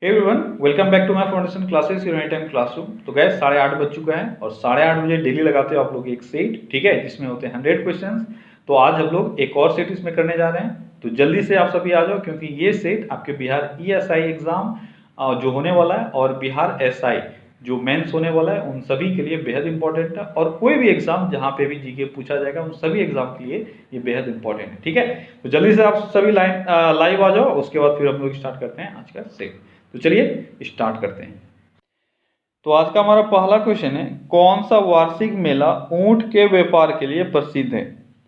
Everyone welcome back to my foundation classes unit time classroom. तो guess 8:30 बज चुका है और 8:30 बजे डेली लगाते हो आप लोग एक सेट, ठीक है, जिसमें होते हैं 100 क्वेश्चंस। तो आज हम लोग एक और सेट इसमें करने जा रहे हैं, तो जल्दी से आप सभी आ जाओ क्योंकि ये सेट आपके बिहार ESI एग्जाम जो होने वाला है और बिहार SI जो मेंस होने वाला है उन सभी के लिए बेहद इंपॉर्टेंट है। और कोई भी एग्जाम जहाँ पे भी जीके पूछा जाएगा उन सभी एग्जाम के लिए ये बेहद इंपॉर्टेंट है, ठीक है। तो जल्दी से आप सभी लाइव आ जाओ, उसके बाद फिर हम लोग स्टार्ट करते हैं आज का सेट। तो चलिए स्टार्ट करते हैं। तो आज का हमारा पहला क्वेश्चन है, कौन सा वार्षिक मेला ऊंट के व्यापार के लिए प्रसिद्ध है।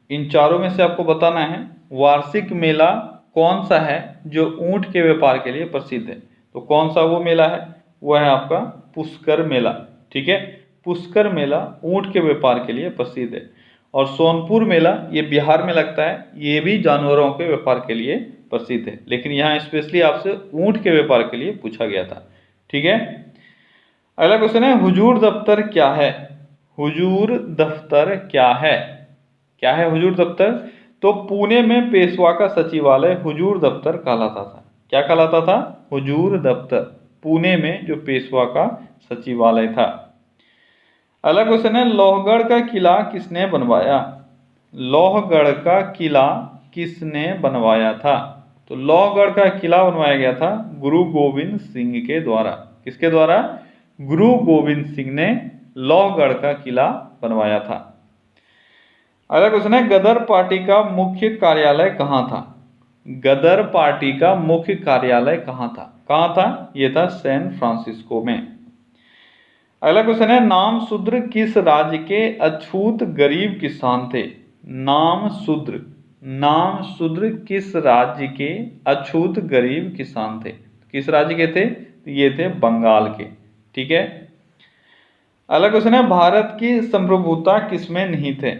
इन चारों में से आपको बताना है वार्षिक मेला कौन सा है जो ऊंट के व्यापार के लिए प्रसिद्ध है। तो कौन सा वो मेला है, वह है आपका पुष्कर मेला, ठीक है। पुष्कर मेला ऊंट के व्यापार के लिए प्रसिद्ध है। और सोनपुर मेला ये बिहार में लगता है, ये भी जानवरों के व्यापार के लिए प्रसिद्ध है, लेकिन यहाँ स्पेशली आपसे ऊंट के व्यापार के लिए पूछा गया था, ठीक है। अगला क्वेश्चन है, हुजूर दफ्तर क्या है। हुजूर दफ्तर क्या है, क्या है हुजूर दफ्तर। तो पुणे में पेशवा का सचिवालय हुजूर दफ्तर कहलाता था। क्या कहलाता था, हुजूर दफ्तर। पुणे में जो पेशवा का सचिवालय था। अगला क्वेश्चन है, लोहगढ़ का किला किसने बनवाया। लोहगढ़ का किला किसने बनवाया था। तो लोहगढ़ का किला बनवाया गया था गुरु गोविंद सिंह के द्वारा। किसके द्वारा, गुरु गोविंद सिंह ने लोहगढ़ का किला बनवाया था। अगला क्वेश्चन है, गदर पार्टी का मुख्य कार्यालय कहाँ था। गदर पार्टी का मुख्य कार्यालय कहाँ था, कहाँ था, ये था सैन फ्रांसिस्को में। अगला क्वेश्चन है, नाम शूद्र किस राज्य के अछूत गरीब किसान थे। नाम शूद्र, नाम शूद्र किस राज्य के अछूत गरीब किसान थे। किस राज्य के थे, ये थे बंगाल के, ठीक है। अगला क्वेश्चन है, भारत की संप्रभुता किसमें निहित है।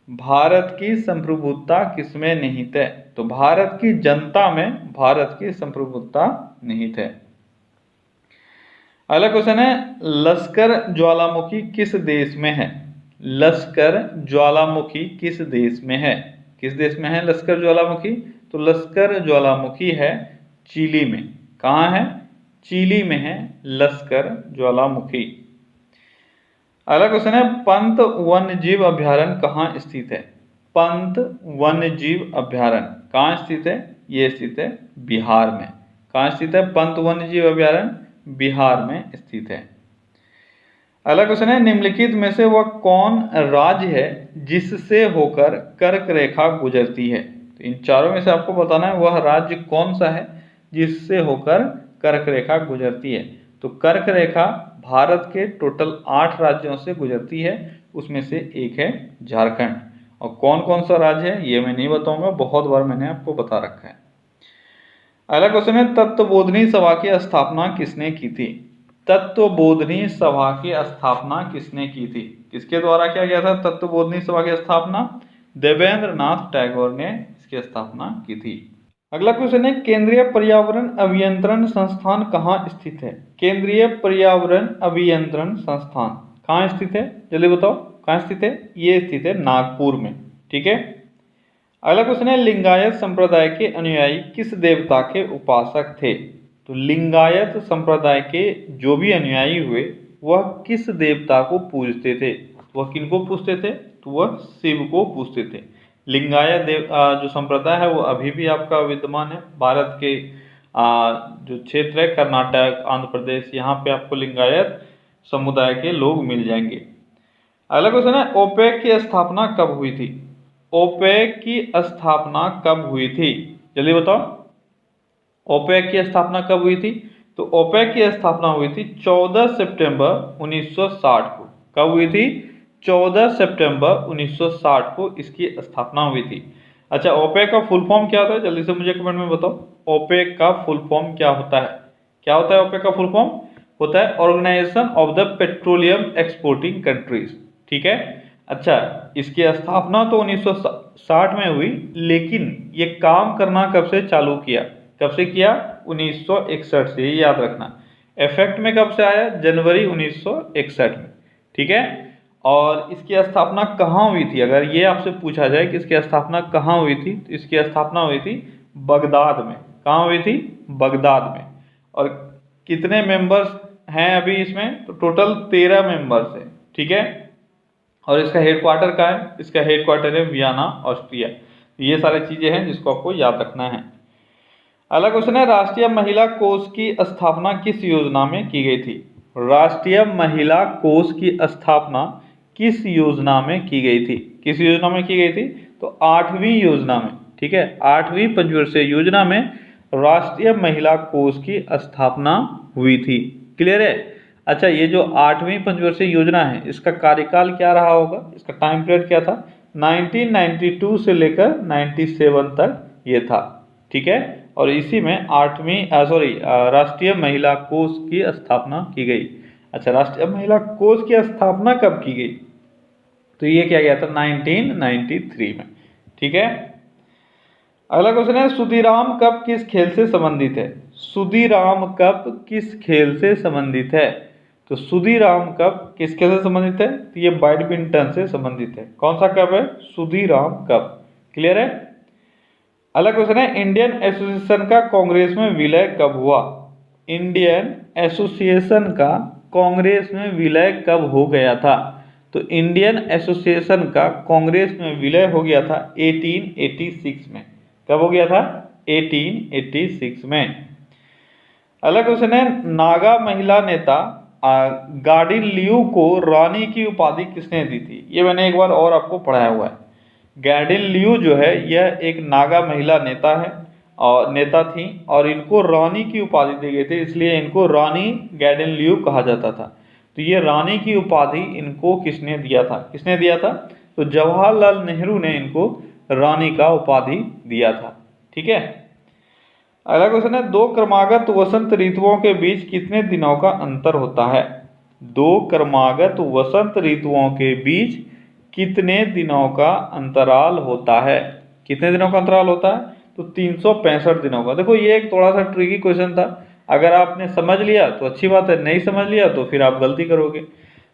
भारत की संप्रभुता किसमें निहित है। तो भारत की जनता में भारत की संप्रभुता निहित है। अगला क्वेश्चन है, लश्कर ज्वालामुखी किस देश में है। लश्कर ज्वालामुखी किस देश में है, किस देश में है लश्कर ज्वालामुखी। तो लश्कर ज्वालामुखी है चिली में। कहाँ है, चिली में है लश्कर ज्वालामुखी। अगला क्वेश्चन है, पंत वन्यजीव अभ्यारण्य कहाँ स्थित है। पंत वन्यजीव अभ्यारण्य कहाँ स्थित है, ये स्थित है बिहार में। कहाँ स्थित है पंत वन्यजीव अभ्यारण्य, बिहार में स्थित है। अगला क्वेश्चन है, निम्नलिखित में से वह कौन राज्य है जिससे होकर कर्क रेखा गुजरती है। तो इन चारों में से आपको बताना है वह राज्य कौन सा है जिससे होकर कर्क रेखा गुजरती है। तो कर्क रेखा भारत के टोटल 8 राज्यों से गुजरती है, उसमें से एक है झारखंड। और कौन कौन सा राज्य है ये मैं नहीं बताऊंगा, बहुत बार मैंने आपको बता रखा है। अगला क्वेश्चन है, तत्वबोधिनी सभा की स्थापना किसने की थी। तत्वबोधिनी सभा की स्थापना किसने की थी, किसके द्वारा किया गया था तत्वबोधिनी सभा की स्थापना। देवेंद्र नाथ टैगोर ने इसकी स्थापना की थी। अगला क्वेश्चन है, केंद्रीय पर्यावरण अभियंत्रण संस्थान कहाँ स्थित है। केंद्रीय पर्यावरण अभियंत्रण संस्थान कहाँ स्थित है, जल्दी बताओ कहाँ स्थित है। ये स्थित है नागपुर में, ठीक है। अगला क्वेश्चन है, लिंगायत संप्रदाय के अनुयायी किस देवता के उपासक थे। तो लिंगायत संप्रदाय के जो भी अनुयायी हुए वह किस देवता को पूजते थे। वह किनको पूजते थे, तो वह शिव को पूजते थे। लिंगायत जो संप्रदाय है वो अभी भी आपका विद्यमान है। भारत के जो क्षेत्र है कर्नाटक, आंध्र प्रदेश, यहाँ पे आपको लिंगायत समुदाय के लोग मिल जाएंगे। अगला क्वेश्चन है, ओपेक की स्थापना कब हुई थी। ओपेक की स्थापना कब हुई थी, जल्दी बताओ। ओपेक की स्थापना कब हुई थी। तो ओपेक की स्थापना हुई थी 14 सितंबर 1960 को। कब हुई थी, 14 सितंबर 1960 को इसकी स्थापना हुई थी। अच्छा, ओपेक का फुल फॉर्म क्या होता है, जल्दी से मुझे कमेंट में बताओ। ओपेक का फुल फॉर्म क्या होता है, क्या होता है ओपेक का फुल फॉर्म, होता है organisation of the petroleum exporting countries, ठीक है। अच्छा, इसकी स्थापना तो 1960 में हुई, लेकिन ये काम करना कब से चालू किया, कब से किया, 1961 से, ये याद रखना। इफेक्ट में कब से आया, जनवरी 1961 में, ठीक है। और इसकी स्थापना कहाँ हुई थी, अगर ये आपसे पूछा जाए कि इसकी स्थापना कहाँ हुई थी, तो इसकी स्थापना हुई थी बगदाद में। कहाँ हुई थी, बगदाद में। और कितने मेंबर्स हैं अभी इसमें, तो टोटल 13 मेंबर्स है, ठीक है। और इसका हेडक्वार्टर कहाँ है, इसका हेडक्वार्टर है वियना ऑस्ट्रिया। ये सारी चीजें हैं जिसको आपको याद रखना है। अगला क्वेश्चन है, राष्ट्रीय महिला कोष की स्थापना किस योजना में की गई थी। राष्ट्रीय महिला कोष की स्थापना किस योजना में की गई थी, किस योजना में की गई थी, तो 8वीं योजना में, ठीक है। 8वीं पंचवर्षीय योजना में राष्ट्रीय महिला कोष की स्थापना हुई थी। क्लियर है। अच्छा, ये जो 8वीं पंचवर्षीय योजना है इसका कार्यकाल क्या रहा होगा, इसका टाइम पीरियड क्या था, 1992 से लेकर 97 तक ये था, ठीक है। और इसी में राष्ट्रीय महिला कोष की स्थापना की गई। अच्छा, राष्ट्रीय महिला कोष की स्थापना कब की गई, तो ये क्या गया था 1993 में, ठीक है। अगला क्वेश्चन है, सुधीराम कप किस खेल से संबंधित है। सुधीराम कप किस खेल से संबंधित है, तो सुधीराम कप किस खेल से संबंधित है, तो ये बैडमिंटन से संबंधित है। कौन सा कप है, सुधीराम कप। क्लियर है। अगला क्वेश्चन है, इंडियन एसोसिएशन का कांग्रेस में विलय कब हुआ। इंडियन एसोसिएशन का कांग्रेस में विलय कब हो गया था, तो इंडियन एसोसिएशन का कांग्रेस में विलय हो गया था 1886 में। कब हो गया था, 1886 में। अगला क्वेश्चन है, नागा महिला नेता गार्डिन लियू को रानी की उपाधि किसने दी थी। ये मैंने एक बार और आपको पढ़ाया हुआ है। गार्डिन लियू जो है यह एक नागा महिला नेता है और नेता थी, और इनको रानी की उपाधि दी गई थी, इसलिए इनको रानी गार्डिन लियू कहा जाता था। तो ये रानी की उपाधि इनको किसने दिया था, किसने दिया था, तो जवाहरलाल नेहरू ने इनको रानी का उपाधि दिया था, ठीक है। अगला क्वेश्चन है, दो क्रमागत वसंत ऋतुओं के बीच कितने दिनों का अंतर होता है। दो क्रमागत वसंत ऋतुओं के बीच कितने दिनों का अंतराल होता है, कितने दिनों का अंतराल होता है, तो 365 दिनों का। देखो ये एक थोड़ा सा ट्रिकी क्वेश्चन था, अगर आपने समझ लिया तो अच्छी बात है, नहीं समझ लिया तो फिर आप गलती करोगे।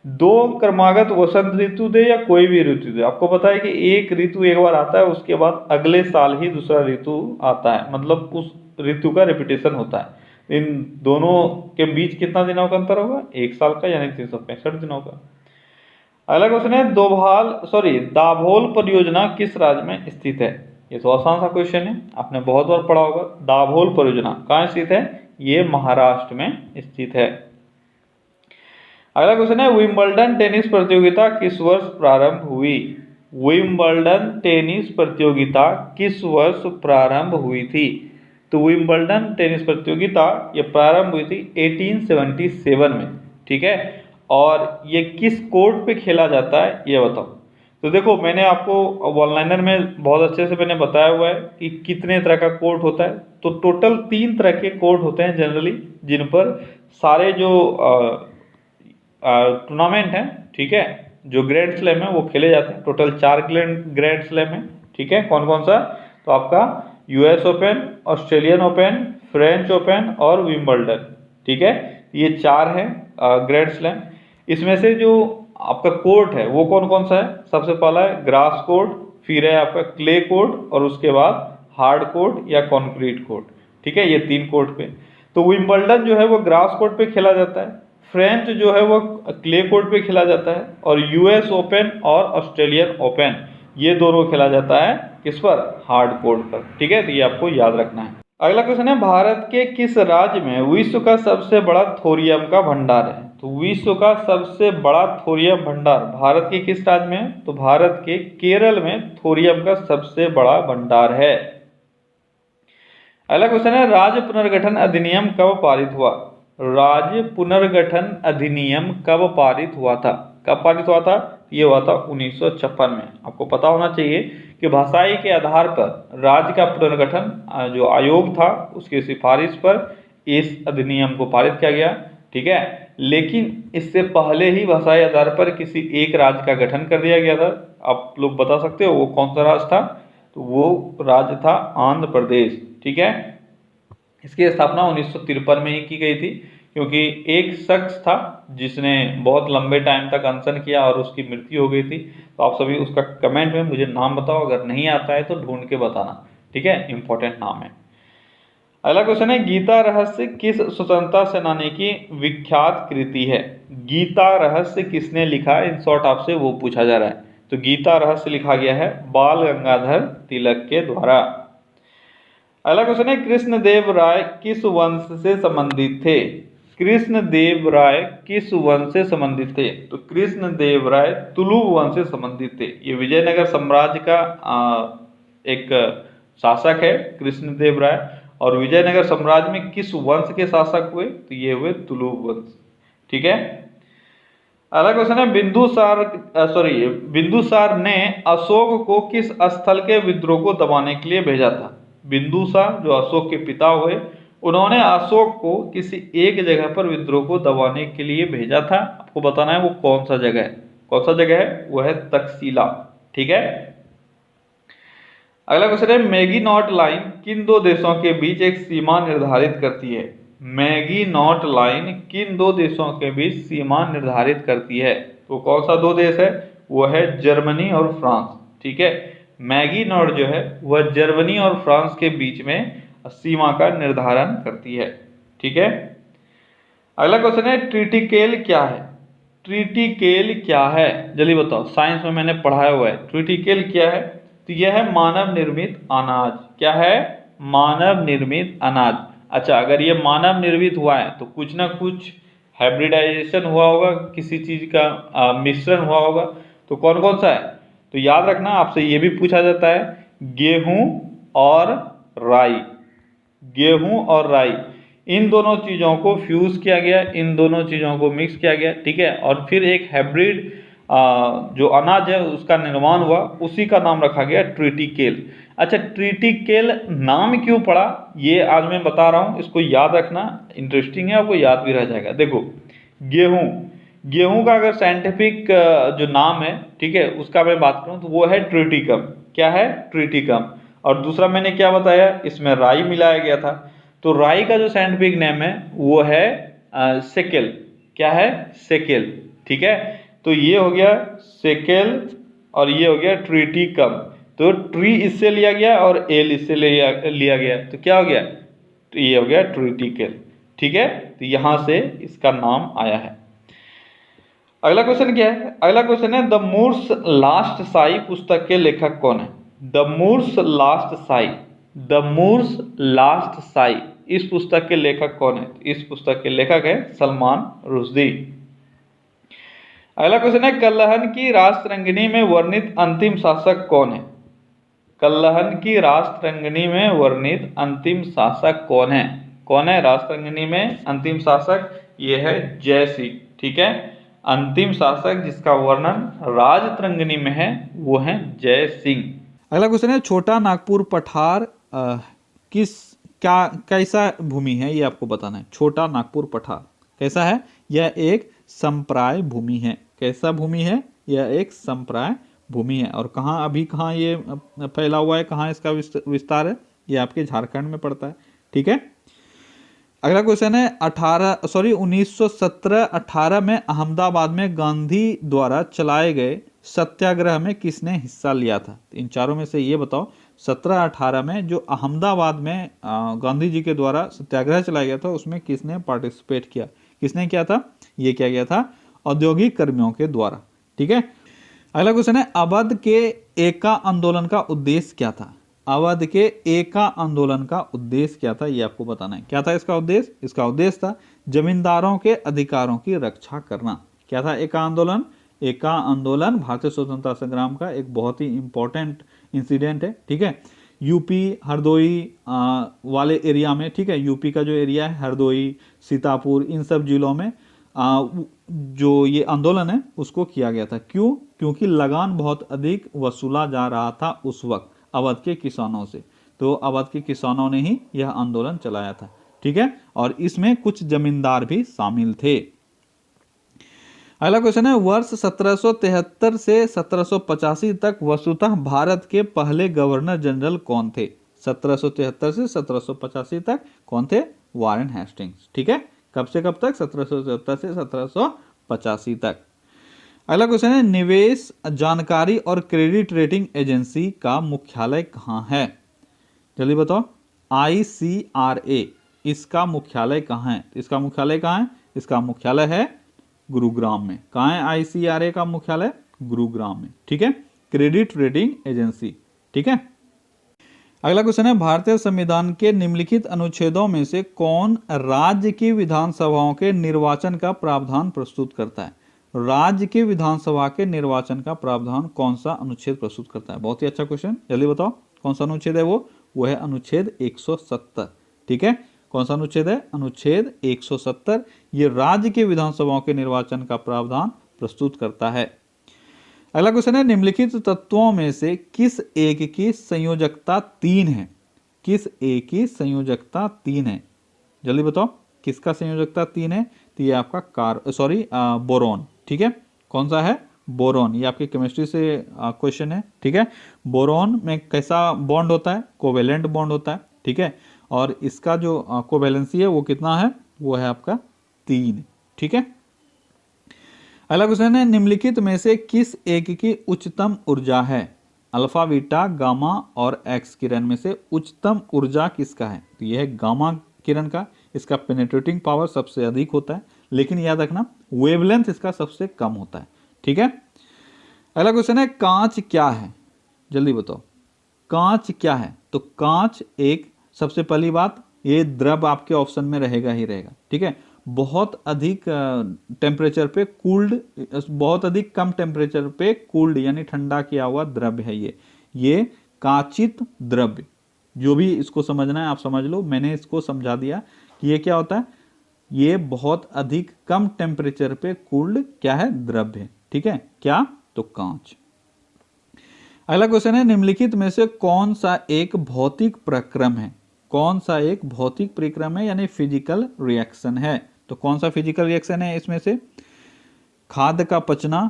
दो क्रमागत वसंत ऋतु दे या कोई भी ऋतु दे, आपको पता है कि एक ऋतु एक बार आता है, उसके बाद अगले साल ही दूसरा ऋतु आता है, मतलब उस ऋतु का रिपीटेशन होता है। इन दोनों के बीच कितना दिनों का अंतर होगा, एक साल का, यानी 365 दिनों का। अगला क्वेश्चन है, दाभोल परियोजना किस राज्य में स्थित है। ये तो आसान सा क्वेश्चन है, आपने बहुत बार पढ़ा होगा। दाभोल परियोजना कहाँ स्थित है, ये महाराष्ट्र में स्थित है। अगला क्वेश्चन है, विंबलडन टेनिस प्रतियोगिता किस वर्ष प्रारंभ हुई। विंबलडन टेनिस प्रतियोगिता किस वर्ष प्रारंभ हुई थी, तो विंबलडन टेनिस प्रतियोगिता ये प्रारंभ हुई थी 1877 में, ठीक है। और ये किस कोर्ट पे खेला जाता है ये बताओ। तो देखो मैंने आपको वन लाइनर में बहुत अच्छे से मैंने बताया हुआ है कि कितने तरह का कोर्ट होता है। तो टोटल 3 तरह के कोर्ट होते हैं जनरली, जिन पर सारे जो टूर्नामेंट हैं, ठीक है, जो ग्रैंड स्लैम है वो खेले जाते हैं। टोटल 4 ग्रैंड स्लैम है, ठीक है। कौन कौन सा, तो आपका US open, Australian open, French open और विंबलडन, ठीक है। ये 4 हैं ग्रैंड स्लैम। इसमें से जो आपका कोर्ट है वो कौन कौन सा है, सबसे पहला है ग्रास कोर्ट, फिर है आपका क्ले कोर्ट, और उसके बाद हार्ड कोर्ट या कॉन्क्रीट कोर्ट, ठीक है। ये 3 कोर्ट पे, तो विंबलडन जो है वो ग्रास कोर्ट पे खेला जाता है, फ्रेंच जो है वो क्ले कोर्ट पे खेला जाता है, और यूएस ओपन और ऑस्ट्रेलियन ओपन ये दोनों खेला जाता है किस पर, हार्ड कोर्ट पर, ठीक है। तो ये आपको याद रखना है। अगला क्वेश्चन है, भारत के किस राज्य में विश्व का सबसे बड़ा थोरियम का भंडार है। तो विश्व का सबसे बड़ा थोरियम भंडार भारत के किस राज्य में है, तो भारत के केरल में थोरियम का सबसे बड़ा भंडार है। अगला क्वेश्चन है, राज्य पुनर्गठन अधिनियम कब पारित हुआ। राज्य पुनर्गठन अधिनियम कब पारित हुआ था, कब पारित हुआ था, ये हुआ था 1956 में। आपको पता होना चाहिए कि भाषाई के आधार पर राज्य का पुनर्गठन जो आयोग था उसकी सिफारिश पर इस अधिनियम को पारित किया गया, ठीक है। लेकिन इससे पहले ही भाषाई आधार पर किसी एक राज्य का गठन कर दिया गया था। आप लोग बता सकते हो वो कौन सा राज्य था, तो वो राज्य था आंध्र प्रदेश, ठीक है। इसकी स्थापना 1953 में ही की गई थी, क्योंकि एक शख्स था जिसने बहुत लंबे टाइम तक अनशन किया और उसकी मृत्यु हो गई थी। तो आप सभी उसका कमेंट में मुझे नाम बताओ, अगर नहीं आता है तो ढूंढ के बताना, ठीक है, इंपॉर्टेंट नाम है। अगला क्वेश्चन है, गीता रहस्य किस स्वतंत्रता सेनानी की विख्यात कृति है? गीता रहस्य किसने लिखा, इन शॉर्ट आपसे वो पूछा जा रहा है। तो गीता रहस्य लिखा गया है बाल गंगाधर तिलक के द्वारा। अगला क्वेश्चन है, कृष्णदेव राय किस वंश से संबंधित थे? कृष्णदेव राय किस वंश से संबंधित थे? तो कृष्णदेव राय तुलु वंश से संबंधित थे। ये विजयनगर साम्राज्य का एक शासक है कृष्णदेव राय। और विजयनगर साम्राज्य में किस वंश के शासक हुए? तो ये हुए तुलु वंश। ठीक है। अगला क्वेश्चन है, बिंदुसार ने अशोक को किस स्थल के विद्रोह को दबाने के लिए भेजा था? बिंदुसार जो अशोक के पिता हुए, उन्होंने अशोक को किसी एक जगह पर विद्रोह को दबाने के लिए भेजा था। आपको बताना है वो कौन सा जगह है। कौन सा जगह है? वो है तक्षशिला। ठीक है। अगला क्वेश्चन है, मैगीनॉट लाइन किन दो देशों के बीच एक सीमा निर्धारित करती है? मैगीनॉट लाइन किन दो देशों के बीच सीमा निर्धारित करती है? तो कौन सा दो देश है? वो है जर्मनी और फ्रांस। ठीक है। मैगीनॉट जो है वह जर्मनी और फ्रांस के बीच में सीमा का निर्धारण करती है। ठीक है। अगला क्वेश्चन है, ट्रिटिकेल क्या है? ट्रिटिकेल क्या है जल्दी बताओ, साइंस में मैंने पढ़ाया हुआ है। ट्रिटिकेल क्या है? तो यह है मानव निर्मित अनाज। क्या है? मानव निर्मित अनाज। अच्छा, अगर ये मानव निर्मित हुआ है तो कुछ ना कुछ हाइब्रिडाइजेशन हुआ होगा, किसी चीज का मिश्रण हुआ होगा। तो कौन कौन सा है? तो याद रखना, आपसे ये भी पूछा जाता है, गेहूं और राई। गेहूं और राई, इन दोनों चीज़ों को फ्यूज किया गया, इन दोनों चीज़ों को मिक्स किया गया। ठीक है। और फिर एक हाइब्रिड जो अनाज है उसका निर्माण हुआ, उसी का नाम रखा गया ट्रिटिकेल। अच्छा, ट्रिटिकेल नाम क्यों पड़ा ये आज मैं बता रहा हूँ, इसको याद रखना, इंटरेस्टिंग है, आपको याद भी रह जाएगा। देखो, गेहूं का अगर साइंटिफिक जो नाम है, ठीक है, उसका मैं बात करूं तो वो है ट्रिटिकम। क्या है? ट्रिटिकम। और दूसरा मैंने क्या बताया, इसमें राई मिलाया गया था। तो राई का जो साइंटिफिक नेम है वो है सेकेल। क्या है? सेकेल। ठीक है। तो ये हो गया सेकेल और ये हो गया ट्रिटिकम। तो ट्री इससे लिया गया और एल इससे लिया गया, तो क्या हो गया? तो ये हो गया ट्रिटिकेल। ठीक है। तो यहां से इसका नाम आया है। अगला क्वेश्चन क्या है? अगला क्वेश्चन है, द मूर्स लास्ट साई पुस्तक के लेखक कौन है? The Moor's Last Sigh, the Moor's Last Sigh, इस पुस्तक के लेखक कौन है? इस पुस्तक के लेखक है सलमान रुश्दी। अगला क्वेश्चन है, कल्लहन की राष्ट्ररंगिणी में वर्णित अंतिम शासक कौन है? कल्लहन की राष्ट्ररंगिणी में वर्णित अंतिम शासक कौन है? कौन है राष्ट्ररंगिणी में अंतिम शासक? ये है जय सिंह। ठीक है। अंतिम शासक जिसका वर्णन राजतरंगिणी में है वो है जय सिंह। अगला क्वेश्चन है, छोटा नागपुर पठार कैसा भूमि है, ये आपको बताना है। छोटा नागपुर पठार कैसा है? यह एक संप्राय भूमि है। कैसा भूमि है? यह एक संप्राय भूमि है। और कहाँ ये फैला हुआ है, कहाँ इसका विस्तार है? ये आपके झारखंड में पड़ता है। ठीक है। अगला क्वेश्चन है, 1917-18 में अहमदाबाद में गांधी द्वारा चलाए गए सत्याग्रह में किसने हिस्सा लिया था? इन चारों में से ये बताओ, 17-18 में जो अहमदाबाद में गांधी जी के द्वारा सत्याग्रह चलाया गया था उसमें किसने पार्टिसिपेट किया? किसने किया था? ये किया गया था औद्योगिक कर्मियों के द्वारा। ठीक है। अगला क्वेश्चन है, अवध के एका आंदोलन का उद्देश्य क्या था? अवध के एका आंदोलन का उद्देश्य क्या था, ये आपको बताना है। क्या था इसका उद्देश्य? इसका उद्देश्य था जमींदारों के अधिकारों की रक्षा करना। क्या था एका आंदोलन? एका आंदोलन भारतीय स्वतंत्रता संग्राम का एक बहुत ही इंपॉर्टेंट इंसिडेंट है। ठीक है। यूपी हरदोई वाले एरिया में, ठीक है, यूपी का जो एरिया है हरदोई, सीतापुर, इन सब जिलों में जो ये आंदोलन है उसको किया गया था। क्यों? क्योंकि लगान बहुत अधिक वसूला जा रहा था उस वक्त अवध के किसानों से। तो अवध के किसानों ने ही यह आंदोलन चलाया था। ठीक है। और इसमें कुछ जमींदार भी शामिल थे। अगला क्वेश्चन है, वर्ष 1773 से 1785 तक वस्तुतः भारत के पहले गवर्नर जनरल कौन थे? 1773 से 1785 तक कौन थे? Warren Hastings. ठीक है। कब से कब तक? 1773 से 1785 तक। अगला क्वेश्चन है, निवेश जानकारी और क्रेडिट रेटिंग एजेंसी का मुख्यालय कहाँ है? जल्दी बताओ। ICRA, इसका मुख्यालय कहाँ है? इसका मुख्यालय कहाँ है? इसका मुख्यालय है गुरुग्राम में। कहाँ है ICRA का मुख्यालय? गुरुग्राम में। ठीक है, क्रेडिट रेटिंग एजेंसी। ठीक है, अगला क्वेश्चन है, भारतीय संविधान के निम्नलिखित अनुच्छेदों में से कौन राज्य की विधानसभाओं के निर्वाचन का प्रावधान प्रस्तुत करता है? राज्य की विधानसभा के निर्वाचन का प्रावधान कौन सा अनुच्छेद प्रस्तुत करता है? बहुत ही अच्छा क्वेश्चन, जल्दी बताओ कौन सा अनुच्छेद है वो है अनुच्छेद 170। ठीक है, कौन सा अनुच्छेद है? अनुच्छेद 170। ये राज्य की विधानसभाओं के निर्वाचन का प्रावधान प्रस्तुत करता है। अगला क्वेश्चन है, निम्नलिखित तत्वों में से किस एक की संयोजकता 3 है? किस एक की संयोजकता 3 है? जल्दी बताओ किसका संयोजकता 3 है? तो ये आपका बोरॉन। ठीक है, कौन सा है? बोरॉन। ये आपकी केमिस्ट्री से क्वेश्चन है। ठीक है, बोरॉन में कैसा बॉन्ड होता है? कोवेलेंट बॉन्ड होता है। ठीक है, और इसका जो कोवेलेंसी है वो कितना है? वो है आपका 3। ठीक है, अगला क्वेश्चन है, निम्नलिखित में से किस एक की उच्चतम ऊर्जा है? अल्फा, बीटा, गामा और एक्स किरण में से उच्चतम ऊर्जा किसका है? तो यह है गामा किरण का। इसका पेनिट्रेटिंग पावर सबसे अधिक होता है, लेकिन याद रखना वेवलेंथ इसका सबसे कम होता है। ठीक है, अगला क्वेश्चन है, कांच क्या है? जल्दी बताओ कांच क्या है? तो कांच एक, सबसे पहली बात, ये द्रव आपके ऑप्शन में रहेगा ही रहेगा। ठीक है, बहुत अधिक टेम्परेचर पे कूल्ड, बहुत अधिक कम टेम्परेचर पे कूल्ड यानी ठंडा किया हुआ द्रव्य है ये कांचित द्रव्य। जो भी इसको समझना है आप समझ लो, मैंने इसको समझा दिया कि ये क्या होता है। ये बहुत अधिक कम टेम्परेचर पे कूल्ड क्या है? द्रव्य है। ठीक है, क्या? तो कांच। अगला क्वेश्चन है, निम्नलिखित में से कौन सा एक भौतिक प्रक्रम है? कौन सा एक भौतिक प्रक्रम है यानी फिजिकल रिएक्शन है? तो कौन सा फिजिकल रिएक्शन है इसमें से? खाद्य का पचना,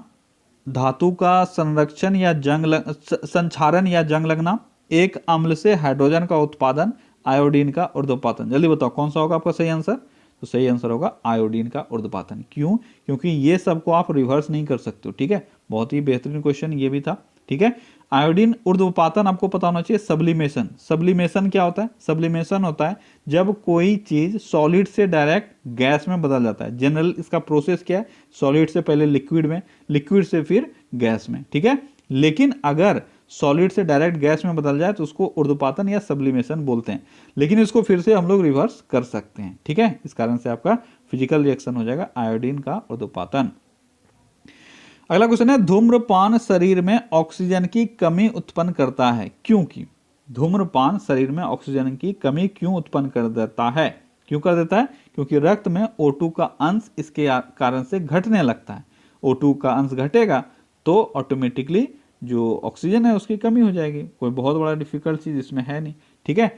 धातु का संरक्षण या संक्षारण या जंग लगना, एक अम्ल से हाइड्रोजन का उत्पादन, आयोडीन का ऊर्ध्वपातन। जल्दी बताओ कौन सा होगा आपका सही आंसर? तो सही आंसर होगा आयोडीन का ऊर्ध्वपातन। क्यों? क्योंकि ये सबको आप रिवर्स नहीं कर सकते हो। ठीक है, बहुत ही बेहतरीन क्वेश्चन ये भी था। ठीक है, आयोडीन ऊर्ध्वपातन आपको पता होना चाहिए। सब्लिमेशन, सब्लिमेशन क्या होता है? सब्लिमेशन होता है जब कोई चीज सॉलिड से डायरेक्ट गैस में बदल जाता है। जनरल इसका प्रोसेस क्या है? सॉलिड से पहले लिक्विड में, लिक्विड से फिर गैस में। ठीक है, लेकिन अगर सॉलिड से डायरेक्ट गैस में बदल जाए तो उसको ऊर्ध्वपातन या सब्लिमेशन बोलते हैं, लेकिन इसको फिर से हम लोग रिवर्स कर सकते हैं। ठीक है, इस कारण से आपका फिजिकल रिएक्शन हो जाएगा आयोडीन का ऊर्ध्वपातन। अगला क्वेश्चन है, धूम्रपान शरीर में ऑक्सीजन की कमी उत्पन्न करता है क्योंकि? धूम्रपान शरीर में ऑक्सीजन की कमी क्यों उत्पन्न कर देता है? क्यों कर देता है? क्योंकि रक्त में O2 का अंश इसके कारण से घटने लगता है। O2 का अंश घटेगा तो ऑटोमेटिकली जो ऑक्सीजन है उसकी कमी हो जाएगी। कोई बहुत बड़ा डिफिकल्ट चीज इसमें है नहीं। ठीक है,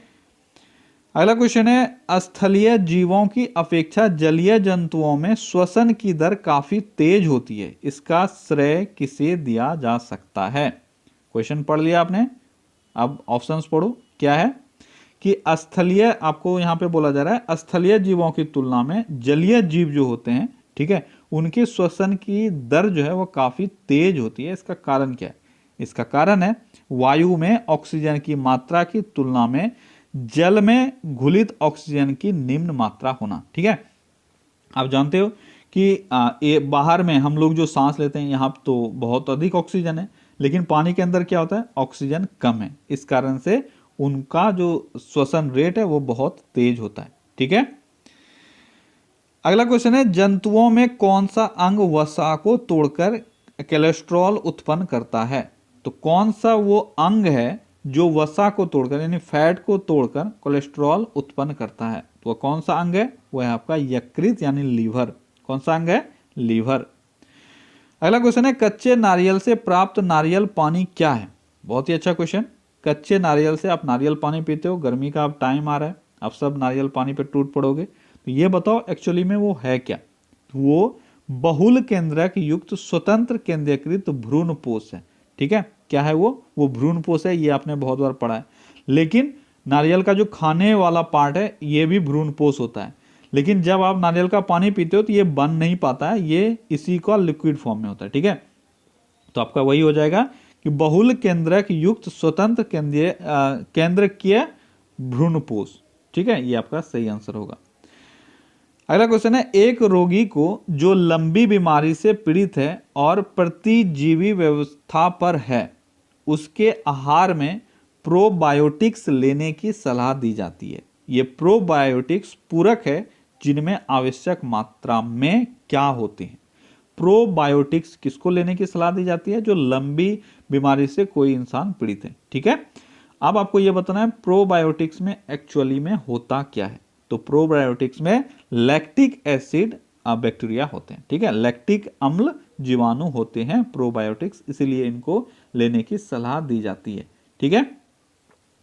अगला क्वेश्चन है, स्थलीय जीवों की अपेक्षा जलीय जंतुओं में श्वसन की दर काफी तेज होती है। इसका श्रेय किसे दिया जा सकता है? क्वेश्चन पढ़ लिया आपने, अब ऑप्शंस पढ़ो। क्या है कि स्थलीय, आपको यहां पे बोला जा रहा है स्थलीय जीवों की तुलना में जलीय जीव जो होते हैं, ठीक है, उनके श्वसन की दर जो है वो काफी तेज होती है। इसका कारण क्या है? इसका कारण है वायु में ऑक्सीजन की मात्रा की तुलना में जल में घुलित ऑक्सीजन की निम्न मात्रा होना। ठीक है, आप जानते हो कि बाहर में हम लोग जो सांस लेते हैं यहाँ तो बहुत अधिक ऑक्सीजन है, लेकिन पानी के अंदर क्या होता है? ऑक्सीजन कम है। इस कारण से उनका जो श्वसन रेट है वो बहुत तेज होता है। ठीक है, अगला क्वेश्चन है, जंतुओं में कौन सा अंग वसा को तोड़कर कोलेस्ट्रॉल उत्पन्न करता है? तो कौन सा वो अंग है जो वसा को तोड़कर यानी फैट को तोड़कर कोलेस्ट्रॉल उत्पन्न करता है? तो वह कौन सा अंग है? वह है आपका यकृत यानी लीवर। कौन सा अंग है? लीवर। अगला क्वेश्चन है, कच्चे नारियल से प्राप्त नारियल पानी क्या है? बहुत ही अच्छा क्वेश्चन। कच्चे नारियल से आप नारियल पानी पीते हो, गर्मी का अब टाइम आ रहा है, आप सब नारियल पानी पे टूट पड़ोगे, तो ये बताओ एक्चुअली में वो है क्या? वो बहुल केंद्रक युक्त स्वतंत्र केंद्रीकृत भ्रूणपोष है। ठीक है, क्या है वो भ्रूणपोष है। ये आपने बहुत बार पढ़ा है। लेकिन नारियल का जो खाने वाला पार्ट है ये भी भ्रूणपोष होता है, लेकिन जब आप नारियल का पानी पीते हो तो ये बन नहीं पाता है, ये इसी का लिक्विड फॉर्म में होता है। ठीक है, तो आपका वही हो जाएगा कि बहुल केंद्रक युक्त स्वतंत्र केंद्रीय भ्रूणपोष। ठीक है, ये आपका सही आंसर होगा। अगला क्वेश्चन है, एक रोगी को जो लंबी बीमारी से पीड़ित है और प्रतिजीवी व्यवस्था पर है, उसके आहार में प्रोबायोटिक्स लेने की सलाह दी जाती है। ये प्रोबायोटिक्स पूरक है जिनमें आवश्यक मात्रा में क्या होते हैं। प्रोबायोटिक्स किसको लेने की सलाह दी जाती है? जो लंबी बीमारी से कोई इंसान पीड़ित है। ठीक है, अब आपको यह बताना है प्रोबायोटिक्स में एक्चुअली में होता क्या है। तो प्रोबायोटिक्स में लैक्टिक एसिड बैक्टीरिया होते हैं। ठीक है, लैक्टिक अम्ल जीवाणु होते हैं प्रोबायोटिक्स, इसीलिए इनको लेने की सलाह दी जाती है। ठीक है,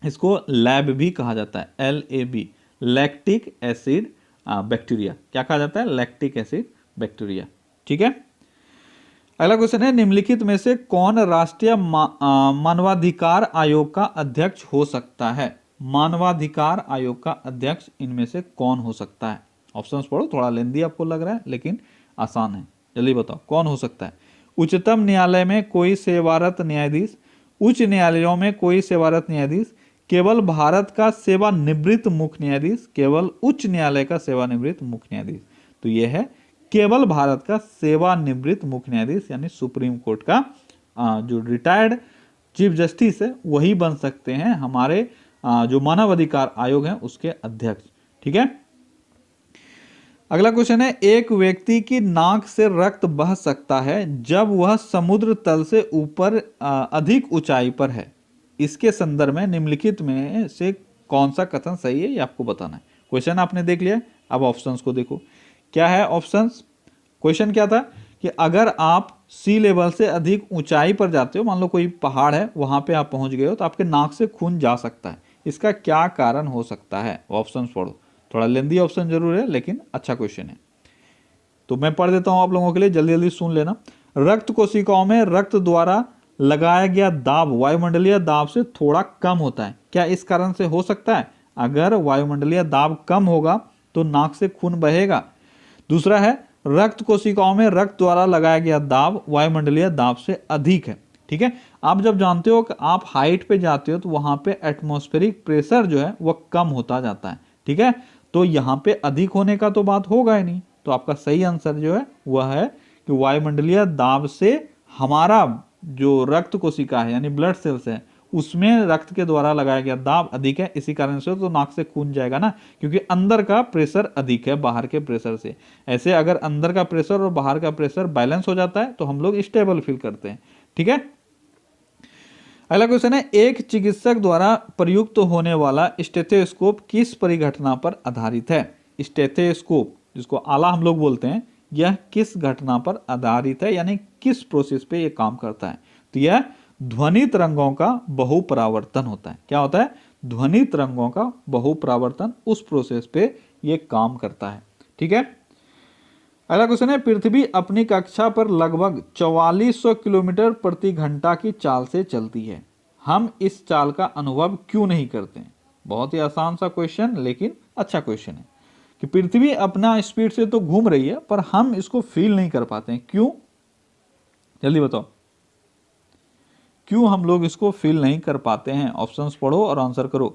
इसको लैब भी कहा जाता है, LAB, लैक्टिक एसिड बैक्टीरिया। क्या कहा जाता है? Lactic acid bacteria. ठीक है, अगला क्वेश्चन है, निम्नलिखित में से कौन राष्ट्रीय मानवाधिकार आयोग का अध्यक्ष हो सकता है? मानवाधिकार आयोग का अध्यक्ष इनमें से कौन हो सकता है? ऑप्शंस पढ़ो, थोड़ा लेंदी आपको लग रहा है लेकिन आसान है, जल्दी बताओ कौन हो सकता है। उच्चतम न्यायालय में कोई सेवारत न्यायाधीश, उच्च न्यायालयों में कोई सेवारत न्यायाधीश, केवल भारत का सेवानिवृत्त मुख्य न्यायाधीश, केवल उच्च न्यायालय का सेवानिवृत्त मुख्य न्यायाधीश। तो यह है केवल भारत का सेवानिवृत्त मुख्य न्यायाधीश, यानी सुप्रीम कोर्ट का जो रिटायर्ड चीफ जस्टिस है वही बन सकते हैं हमारे जो मानव अधिकार आयोग है उसके अध्यक्ष। ठीक है, अगला क्वेश्चन है, एक व्यक्ति की नाक से रक्त बह सकता है जब वह समुद्र तल से ऊपर अधिक ऊंचाई पर है। इसके संदर्भ में निम्नलिखित में से कौन सा कथन सही है, ये आपको बताना है। क्वेश्चन आपने देख लिया, अब ऑप्शंस को देखो। क्या है ऑप्शंस? क्वेश्चन क्या था कि अगर आप सी लेवल से अधिक ऊंचाई पर जाते हो, मान लो कोई पहाड़ है वहां पे आप पहुंच गए हो, तो आपके नाक से खून जा सकता है। इसका क्या कारण हो सकता है? ऑप्शंस पढ़ो, थोड़ा लेंदी ऑप्शन जरूर है लेकिन अच्छा क्वेश्चन है। तो मैं पढ़ देता हूं आप लोगों के लिए, जल्दी जल्दी सुन लेना। रक्त कोशिकाओं में रक्त द्वारा लगाया गया दाब वायुमंडलीय दाब से थोड़ा कम होता है। क्या इस कारण से हो सकता है? अगर वायुमंडलीय दाब कम होगा तो नाक से खून बहेगा। दूसरा है, रक्त कोशिकाओं में रक्त द्वारा लगाया गया दाब वायुमंडलीय दाब से अधिक है। ठीक है, आप जब जानते हो कि आप हाइट पे जाते हो तो वहां पे एटमॉस्फेरिक प्रेशर जो है वह कम होता जाता है। ठीक है, तो यहाँ पे अधिक होने का तो बात होगा ही नहीं। तो आपका सही आंसर जो है वह है कि वायुमंडलीय दाब से हमारा जो रक्त कोशिका है यानी ब्लड सेल्स है उसमें रक्त के द्वारा लगाया गया दाब अधिक है, इसी कारण से तो नाक से खून जाएगा ना, क्योंकि अंदर का प्रेशर अधिक है बाहर के प्रेशर से। ऐसे अगर अंदर का प्रेशर और बाहर का प्रेशर बैलेंस हो जाता है तो हम लोग स्टेबल फील करते हैं। ठीक है, अगला क्वेश्चन है, एक चिकित्सक द्वारा प्रयुक्त होने वाला स्टेथोस्कोप किस परिघटना पर आधारित है? स्टेथोस्कोप जिसको आला हम लोग बोलते हैं, यह किस घटना पर आधारित है, यानी किस प्रोसेस पे यह काम करता है? तो यह ध्वनि तरंगों का बहुपरावर्तन होता है। क्या होता है? ध्वनि तरंगों का बहुपरावर्तन, उस प्रोसेस पे यह काम करता है। ठीक है, अगला क्वेश्चन है, पृथ्वी अपनी कक्षा पर लगभग 4400 किलोमीटर प्रति घंटा की चाल से चलती है। हम इस चाल का अनुभव क्यों नहीं करते हैं? बहुत ही आसान सा क्वेश्चन लेकिन अच्छा क्वेश्चन है कि पृथ्वी अपना स्पीड से तो घूम रही है पर हम इसको फील नहीं कर पाते हैं। क्यों? जल्दी बताओ, क्यों हम लोग इसको फील नहीं कर पाते हैं? ऑप्शंस पढ़ो और आंसर करो।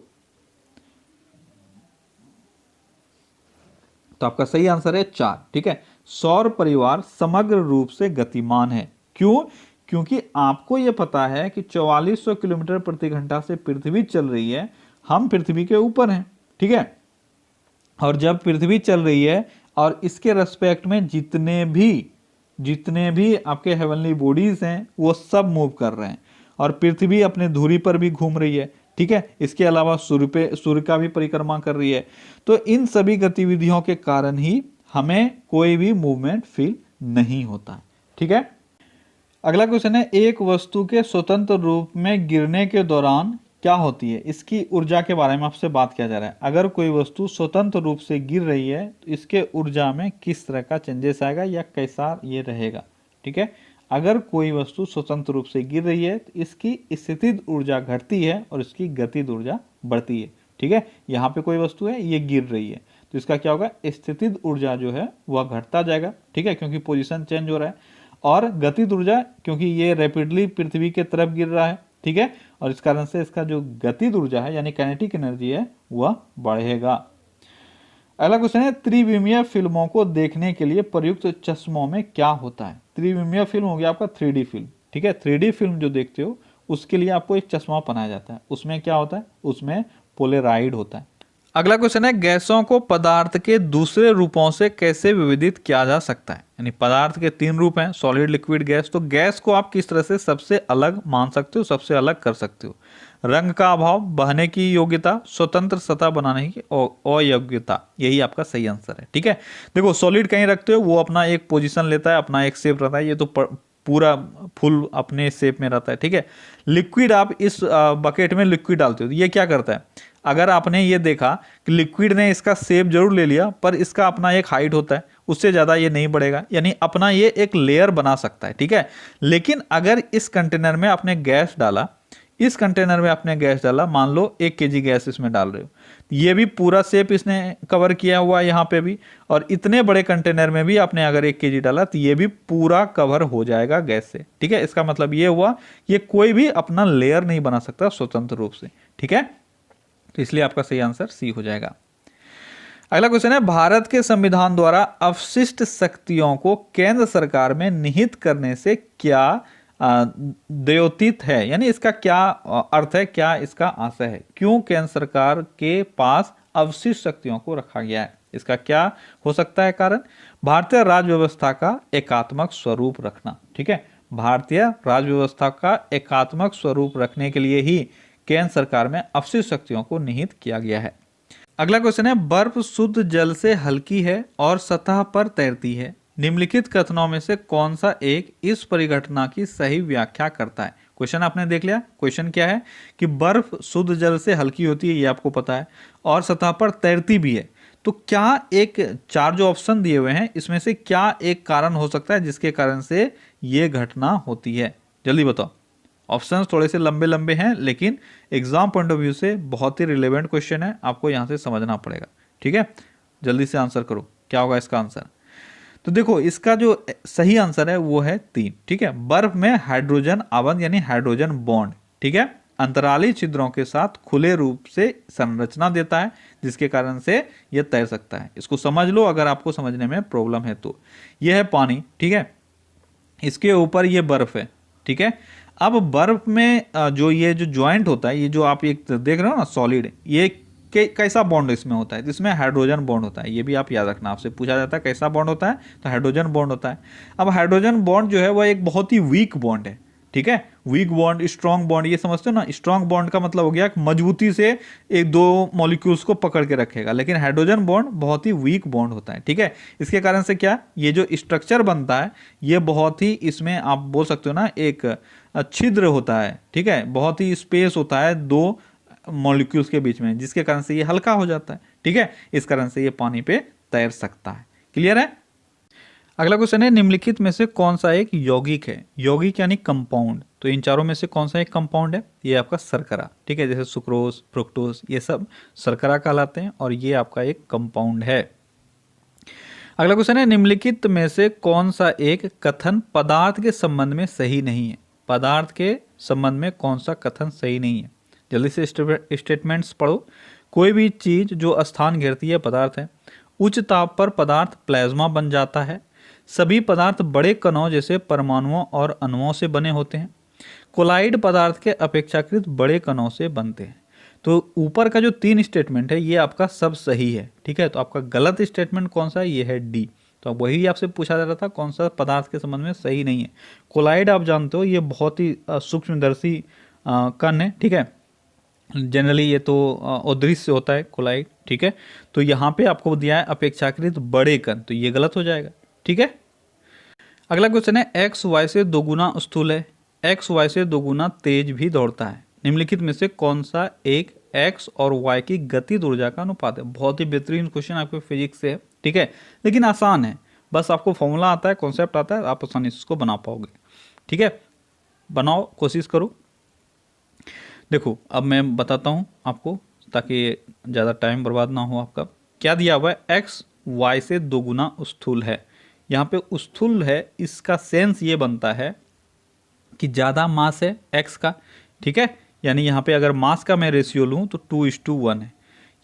तो आपका सही आंसर है 4। ठीक है, सौर परिवार समग्र रूप से गतिमान है। क्यों? क्योंकि आपको यह पता है कि 4400 किलोमीटर प्रति घंटा से पृथ्वी चल रही है, हम पृथ्वी के ऊपर हैं। ठीक है, और जब पृथ्वी चल रही है और इसके रेस्पेक्ट में जितने भी आपके हेवनली बॉडीज हैं वो सब मूव कर रहे हैं, और पृथ्वी अपने धुरी पर भी घूम रही है। ठीक है, इसके अलावा सूर्य का भी परिक्रमा कर रही है। तो इन सभी गतिविधियों के कारण ही हमें कोई भी मूवमेंट फील नहीं होता है। ठीक है, अगला क्वेश्चन है, एक वस्तु के स्वतंत्र रूप में गिरने के दौरान क्या होती है? इसकी ऊर्जा के बारे में आपसे बात किया जा रहा है। अगर कोई वस्तु स्वतंत्र रूप से गिर रही है तो इसके ऊर्जा में किस तरह का चेंजेस आएगा या कैसा ये रहेगा? ठीक है, अगर कोई वस्तु स्वतंत्र रूप से गिर रही है तो इसकी स्थितिज ऊर्जा घटती है और इसकी गतिज ऊर्जा बढ़ती है। ठीक है, यहाँ पे कोई वस्तु है ये गिर रही है तो इसका क्या होगा? स्थितिज ऊर्जा जो है वह घटता जाएगा। ठीक है, क्योंकि पोजीशन चेंज हो रहा है। और गतिज ऊर्जा, क्योंकि ये रैपिडली पृथ्वी के तरफ गिर रहा है ठीक है, और इस कारण से इसका जो गतिज ऊर्जा है यानी काइनेटिक एनर्जी है वह बढ़ेगा। अगला क्वेश्चन है, त्रिविमीय फिल्मों को देखने के लिए प्रयुक्त चश्मों में क्या होता है? त्रिविमीय फिल्म हो गया आपका 3D फिल्म, ठीक है, 3D फिल्म जो देखते हो उसके लिए आपको एक चश्मा पहनाया जाता है, उसमें क्या होता है, उसमें पोलेराइड होता है। अगला क्वेश्चन है, गैसों को पदार्थ के दूसरे रूपों से कैसे विविधित किया जा सकता है? यानी पदार्थ के 3 रूप हैं, सॉलिड, लिक्विड, गैस। तो गैस को आप किस तरह से सबसे अलग मान सकते हो, सबसे अलग कर सकते हो? रंग का अभाव, बहने की योग्यता, स्वतंत्र सतह बनाने की अयोग्यता, यही आपका सही आंसर है। ठीक है, देखो सॉलिड कहीं रखते हो वो अपना एक पोजीशन लेता है, अपना एक शेप रहता है, ये तो पूरा फुल अपने शेप में रहता है। ठीक है, लिक्विड आप इस बकेट में लिक्विड डालते हो तो ये क्या करता है, अगर आपने ये देखा कि लिक्विड ने इसका शेप जरूर ले लिया पर इसका अपना एक हाइट होता है, उससे ज़्यादा ये नहीं बढ़ेगा, यानी अपना ये एक लेयर बना सकता है। ठीक है, लेकिन अगर इस कंटेनर में आपने गैस डाला, इस कंटेनर में आपने गैस डाला, मान लो 1 kg गैस इसमें डाल रहे हो, ये भी पूरा शेप इसने कवर किया हुआ है यहाँ पे भी, और इतने बड़े कंटेनर में भी आपने अगर 1 kg डाला तो ये भी पूरा कवर हो जाएगा गैस से। ठीक है, इसका मतलब ये हुआ ये कोई भी अपना लेयर नहीं बना सकता स्वतंत्र रूप से। ठीक है, तो इसलिए आपका सही आंसर सी हो जाएगा। अगला क्वेश्चन है, भारत के संविधान द्वारा अवशिष्ट शक्तियों को केंद्र सरकार में निहित करने से क्या द्योतित है, यानी इसका क्या अर्थ है, क्या इसका आशय है? क्यों केंद्र सरकार के पास अवशिष्ट शक्तियों को रखा गया है, इसका क्या हो सकता है कारण? भारतीय राज्य व्यवस्था का एकात्मक स्वरूप रखना। ठीक है, भारतीय राज्य व्यवस्था का एकात्मक स्वरूप रखने के लिए ही केंद्र सरकार में अवशिष्ट शक्तियों को निहित किया गया है। अगला क्वेश्चन है, बर्फ शुद्ध जल से हल्की है और सतह पर तैरती है, निम्नलिखित कथनों में से कौन सा एक इस परिघटना की सही व्याख्या करता है? क्वेश्चन आपने देख लिया, क्वेश्चन क्या है कि बर्फ शुद्ध जल से हल्की होती है, ये आपको पता है, और सतह पर तैरती भी है। तो क्या एक 4 जो ऑप्शन दिए हुए हैं इसमें से क्या एक कारण हो सकता है जिसके कारण से ये घटना होती है? जल्दी बताओ। ऑप्शंस थोड़े से लंबे लंबे हैं लेकिन एग्जाम पॉइंट ऑफ व्यू से बहुत ही रिलेवेंट क्वेश्चन है, आपको यहाँ से समझना पड़ेगा। ठीक है, जल्दी से आंसर करो, क्या होगा इसका आंसर? तो देखो इसका जो सही आंसर है वो है 3। ठीक है, बर्फ में हाइड्रोजन आबंध यानी हाइड्रोजन बॉन्ड, ठीक है, अंतराली छिद्रों के साथ खुले रूप से संरचना देता है जिसके कारण से यह तैर सकता है। इसको समझ लो अगर आपको समझने में प्रॉब्लम है तो। यह है पानी, ठीक है, इसके ऊपर ये बर्फ है। ठीक है, अब बर्फ में जो ये जो ज्वाइंट होता है, ये जो आप एक देख रहे हो ना सॉलिड, ये कैसा बॉन्ड इसमें होता है? इसमें हाइड्रोजन बॉन्ड होता है, ये भी आप याद रखना, आपसे पूछा जाता है कैसा बॉन्ड होता है, तो हाइड्रोजन बॉन्ड होता है। अब हाइड्रोजन बॉन्ड जो है वह एक बहुत ही वीक बॉन्ड है। ठीक है, वीक बॉन्ड, स्ट्रॉन्ग बॉन्ड, ये समझते हो ना, स्ट्रॉन्ग बॉन्ड का मतलब हो गया मजबूती से एक दो मॉलिक्यूल्स को पकड़ के रखेगा, लेकिन हाइड्रोजन बॉन्ड बहुत ही वीक बॉन्ड होता है। ठीक है, इसके कारण से क्या, ये जो स्ट्रक्चर बनता है ये बहुत ही, इसमें आप बोल सकते हो ना एक छिद्र होता है। ठीक है, बहुत ही स्पेस होता है 2 मॉलिक्यूल्स के बीच में, जिसके कारण से ये हल्का हो जाता है। ठीक है, इस कारण से ये पानी पे तैर सकता है। क्लियर है? अगला क्वेश्चन है, निम्नलिखित में से कौन सा एक यौगिक है? यौगिक यानी कंपाउंड, तो इन चारों में से कौन सा एक कंपाउंड है? ये आपका शर्करा। ठीक है, जैसे सुक्रोज, फ्रुक्टोज, ये सब शर्करा कहलाते हैं और ये आपका एक कंपाउंड है। अगला क्वेश्चन है, निम्नलिखित में से कौन सा एक कथन पदार्थ के संबंध में सही नहीं है? पदार्थ के संबंध में कौन सा कथन सही नहीं है? जल्दी से स्टेटमेंट्स पढ़ो। कोई भी चीज जो स्थान घेरती है पदार्थ है। उच्च ताप पर पदार्थ प्लाज्मा बन जाता है। सभी पदार्थ बड़े कणों जैसे परमाणुओं और अणुओं से बने होते हैं। कोलाइड पदार्थ के अपेक्षाकृत बड़े कणों से बनते हैं। तो ऊपर का जो 3 स्टेटमेंट है ये आपका सब सही है। ठीक है, तो आपका गलत स्टेटमेंट कौन सा है? ये है डी। तो वही आपसे पूछा जा रहा था कौन सा पदार्थ के संबंध में सही नहीं है। कोलाइड आप जानते हो ये बहुत ही सूक्ष्मदर्शी कण है। ठीक है, जनरली ये तो अदृश्य होता है कोलाइड। ठीक है, तो यहाँ पे आपको दिया है अपेक्षाकृत बड़े कण, तो ये गलत हो जाएगा। ठीक है, अगला क्वेश्चन है, एक्स वाई से 2 गुना स्थूल है, एक्स वाई से 2 गुना तेज भी दौड़ता है, निम्नलिखित में से कौन सा एक एक्स और वाई की गतिज ऊर्जा का अनुपात है? बहुत ही बेहतरीन क्वेश्चन आपके फिजिक्स से है। ठीक है, लेकिन आसान है, बस आपको फॉर्मूला आता है, कॉन्सेप्ट आता है, आप आसानी से इसको बना पाओगे। ठीक है, बनाओ, कोशिश करो। देखो अब मैं बताता हूँ आपको ताकि ज़्यादा टाइम बर्बाद ना हो आपका। क्या दिया हुआ है? एक्स वाई से 2 गुना स्थूल है। यहाँ पे स्थूल है, इसका सेंस ये बनता है कि ज़्यादा मास है एक्स का, ठीक है, यानी यहाँ पे अगर मास का मैं रेशियो लूँ तो 2:1 है,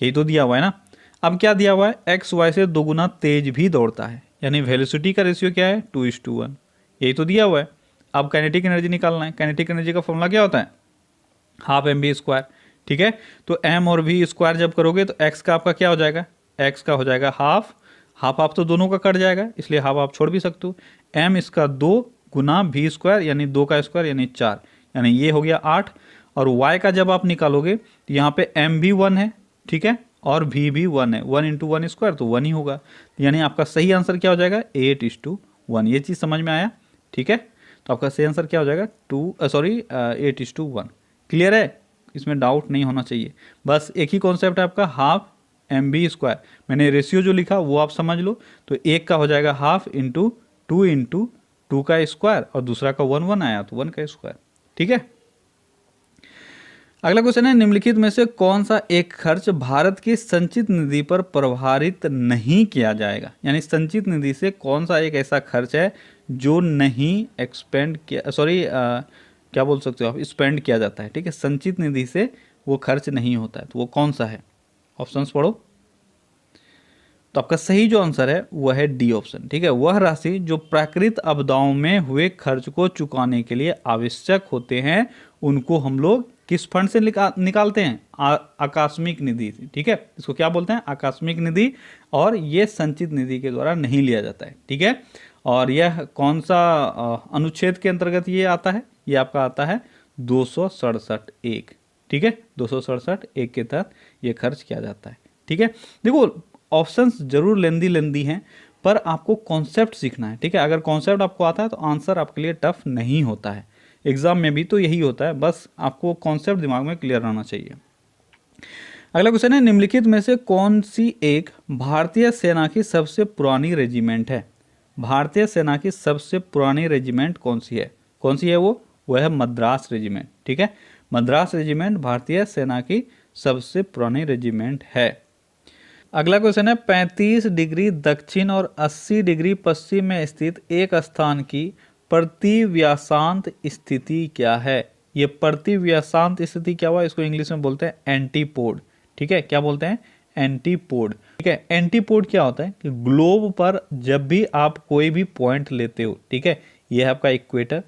यही तो दिया हुआ है ना। अब क्या दिया हुआ है, एक्स वाई से 2 गुना तेज भी दौड़ता है, यानी वेलोसिटी का रेशियो क्या है 2:1, यही तो दिया हुआ है। अब काइनेटिक एनर्जी निकालना है, काइनेटिक एनर्जी का फॉर्मूला क्या होता है, हाफ एम बी स्क्वायर। ठीक है, तो एम और वी स्क्वायर जब करोगे तो एक्स का आपका क्या हो जाएगा, एक्स का हो जाएगा हाफ, हाफ तो दोनों का कट जाएगा, इसलिए हाफ आप छोड़ भी सकते हो। एम इसका 2 गुना वी स्क्वायर यानी 2 का स्क्वायर यानी 4, यानी ये हो गया 8। और y का जब आप निकालोगे तो यहाँ पे m भी 1 है, ठीक है, और v भी 1 है, 1 × 1 स्क्वायर तो 1 ही होगा, यानी आपका सही आंसर क्या हो जाएगा 8:1। ये चीज़ समझ में आया, ठीक है, तो आपका सही आंसर क्या हो जाएगा 8:1। क्लियर है, इसमें डाउट नहीं होना चाहिए, बस एक ही कॉन्सेप्ट है आपका, हाफ एम बी स्क्वायर। मैंने रेशियो जो लिखा वो आप समझ लो, तो एक का हो जाएगा हाफ इंटू 2 का स्क्वायर और दूसरा का 1 आया तो 1 का स्क्वायर। ठीक है, अगला क्वेश्चन है, निम्नलिखित में से कौन सा एक खर्च भारत की संचित निधि पर प्रभावित नहीं किया जाएगा, यानी संचित निधि से कौन सा एक ऐसा खर्च है जो नहीं एक्सपेंड किया, सॉरी क्या बोल सकते हो आप, स्पेंड किया जाता है। ठीक है, संचित निधि से वो खर्च नहीं होता है, तो वो कौन सा है, ऑप्शंस पढ़ो। तो आपका सही जो आंसर है वह है डी ऑप्शन। ठीक है, वह राशि जो प्राकृतिक आपदाओं में हुए खर्च को चुकाने के लिए आवश्यक होते हैं उनको हम लोग किस फंड से निकालते हैं, आकस्मिक निधि से। ठीक है, इसको क्या बोलते हैं, आकस्मिक निधि, और ये संचित निधि के द्वारा नहीं लिया जाता है। ठीक है, और यह कौन सा अनुच्छेद के अंतर्गत ये आता है, ये आपका आता है 267(1). ठीक है, 267(1) के तहत ये खर्च किया जाता है। ठीक है, देखो ऑप्शंस जरूर लेंदी हैं, पर आपको कॉन्सेप्ट सीखना है। ठीक है, अगर कॉन्सेप्ट आपको आता है तो आंसर आपके लिए टफ नहीं होता है, एग्जाम में भी तो यही होता है, बस आपको कॉन्सेप्ट दिमाग में क्लियर रहना चाहिए। अगला क्वेश्चन है, निम्नलिखित में से कौन सी एक भारतीय सेना की सबसे पुरानी रेजिमेंट है, भारतीय सेना की सबसे पुरानी रेजिमेंट कौन सी है वो है मद्रास रेजिमेंट। ठीक है, मद्रास रेजिमेंट भारतीय सेना की सबसे पुरानी रेजिमेंट है। अगला क्वेश्चन है, 35 डिग्री दक्षिण और 80 डिग्री पश्चिम में स्थित एक स्थान की प्रतिव्यासांत स्थिति क्या है। ये प्रतिव्यासांत स्थिति क्या हुआ, इसको इंग्लिश में बोलते हैं एंटीपोड। ठीक है, क्या बोलते हैं, एंटीपोड। ठीक है, एंटीपोड क्या होता है कि ग्लोब पर जब भी आप कोई भी पॉइंट लेते हो, ठीक है, ये है आपका इक्वेटर,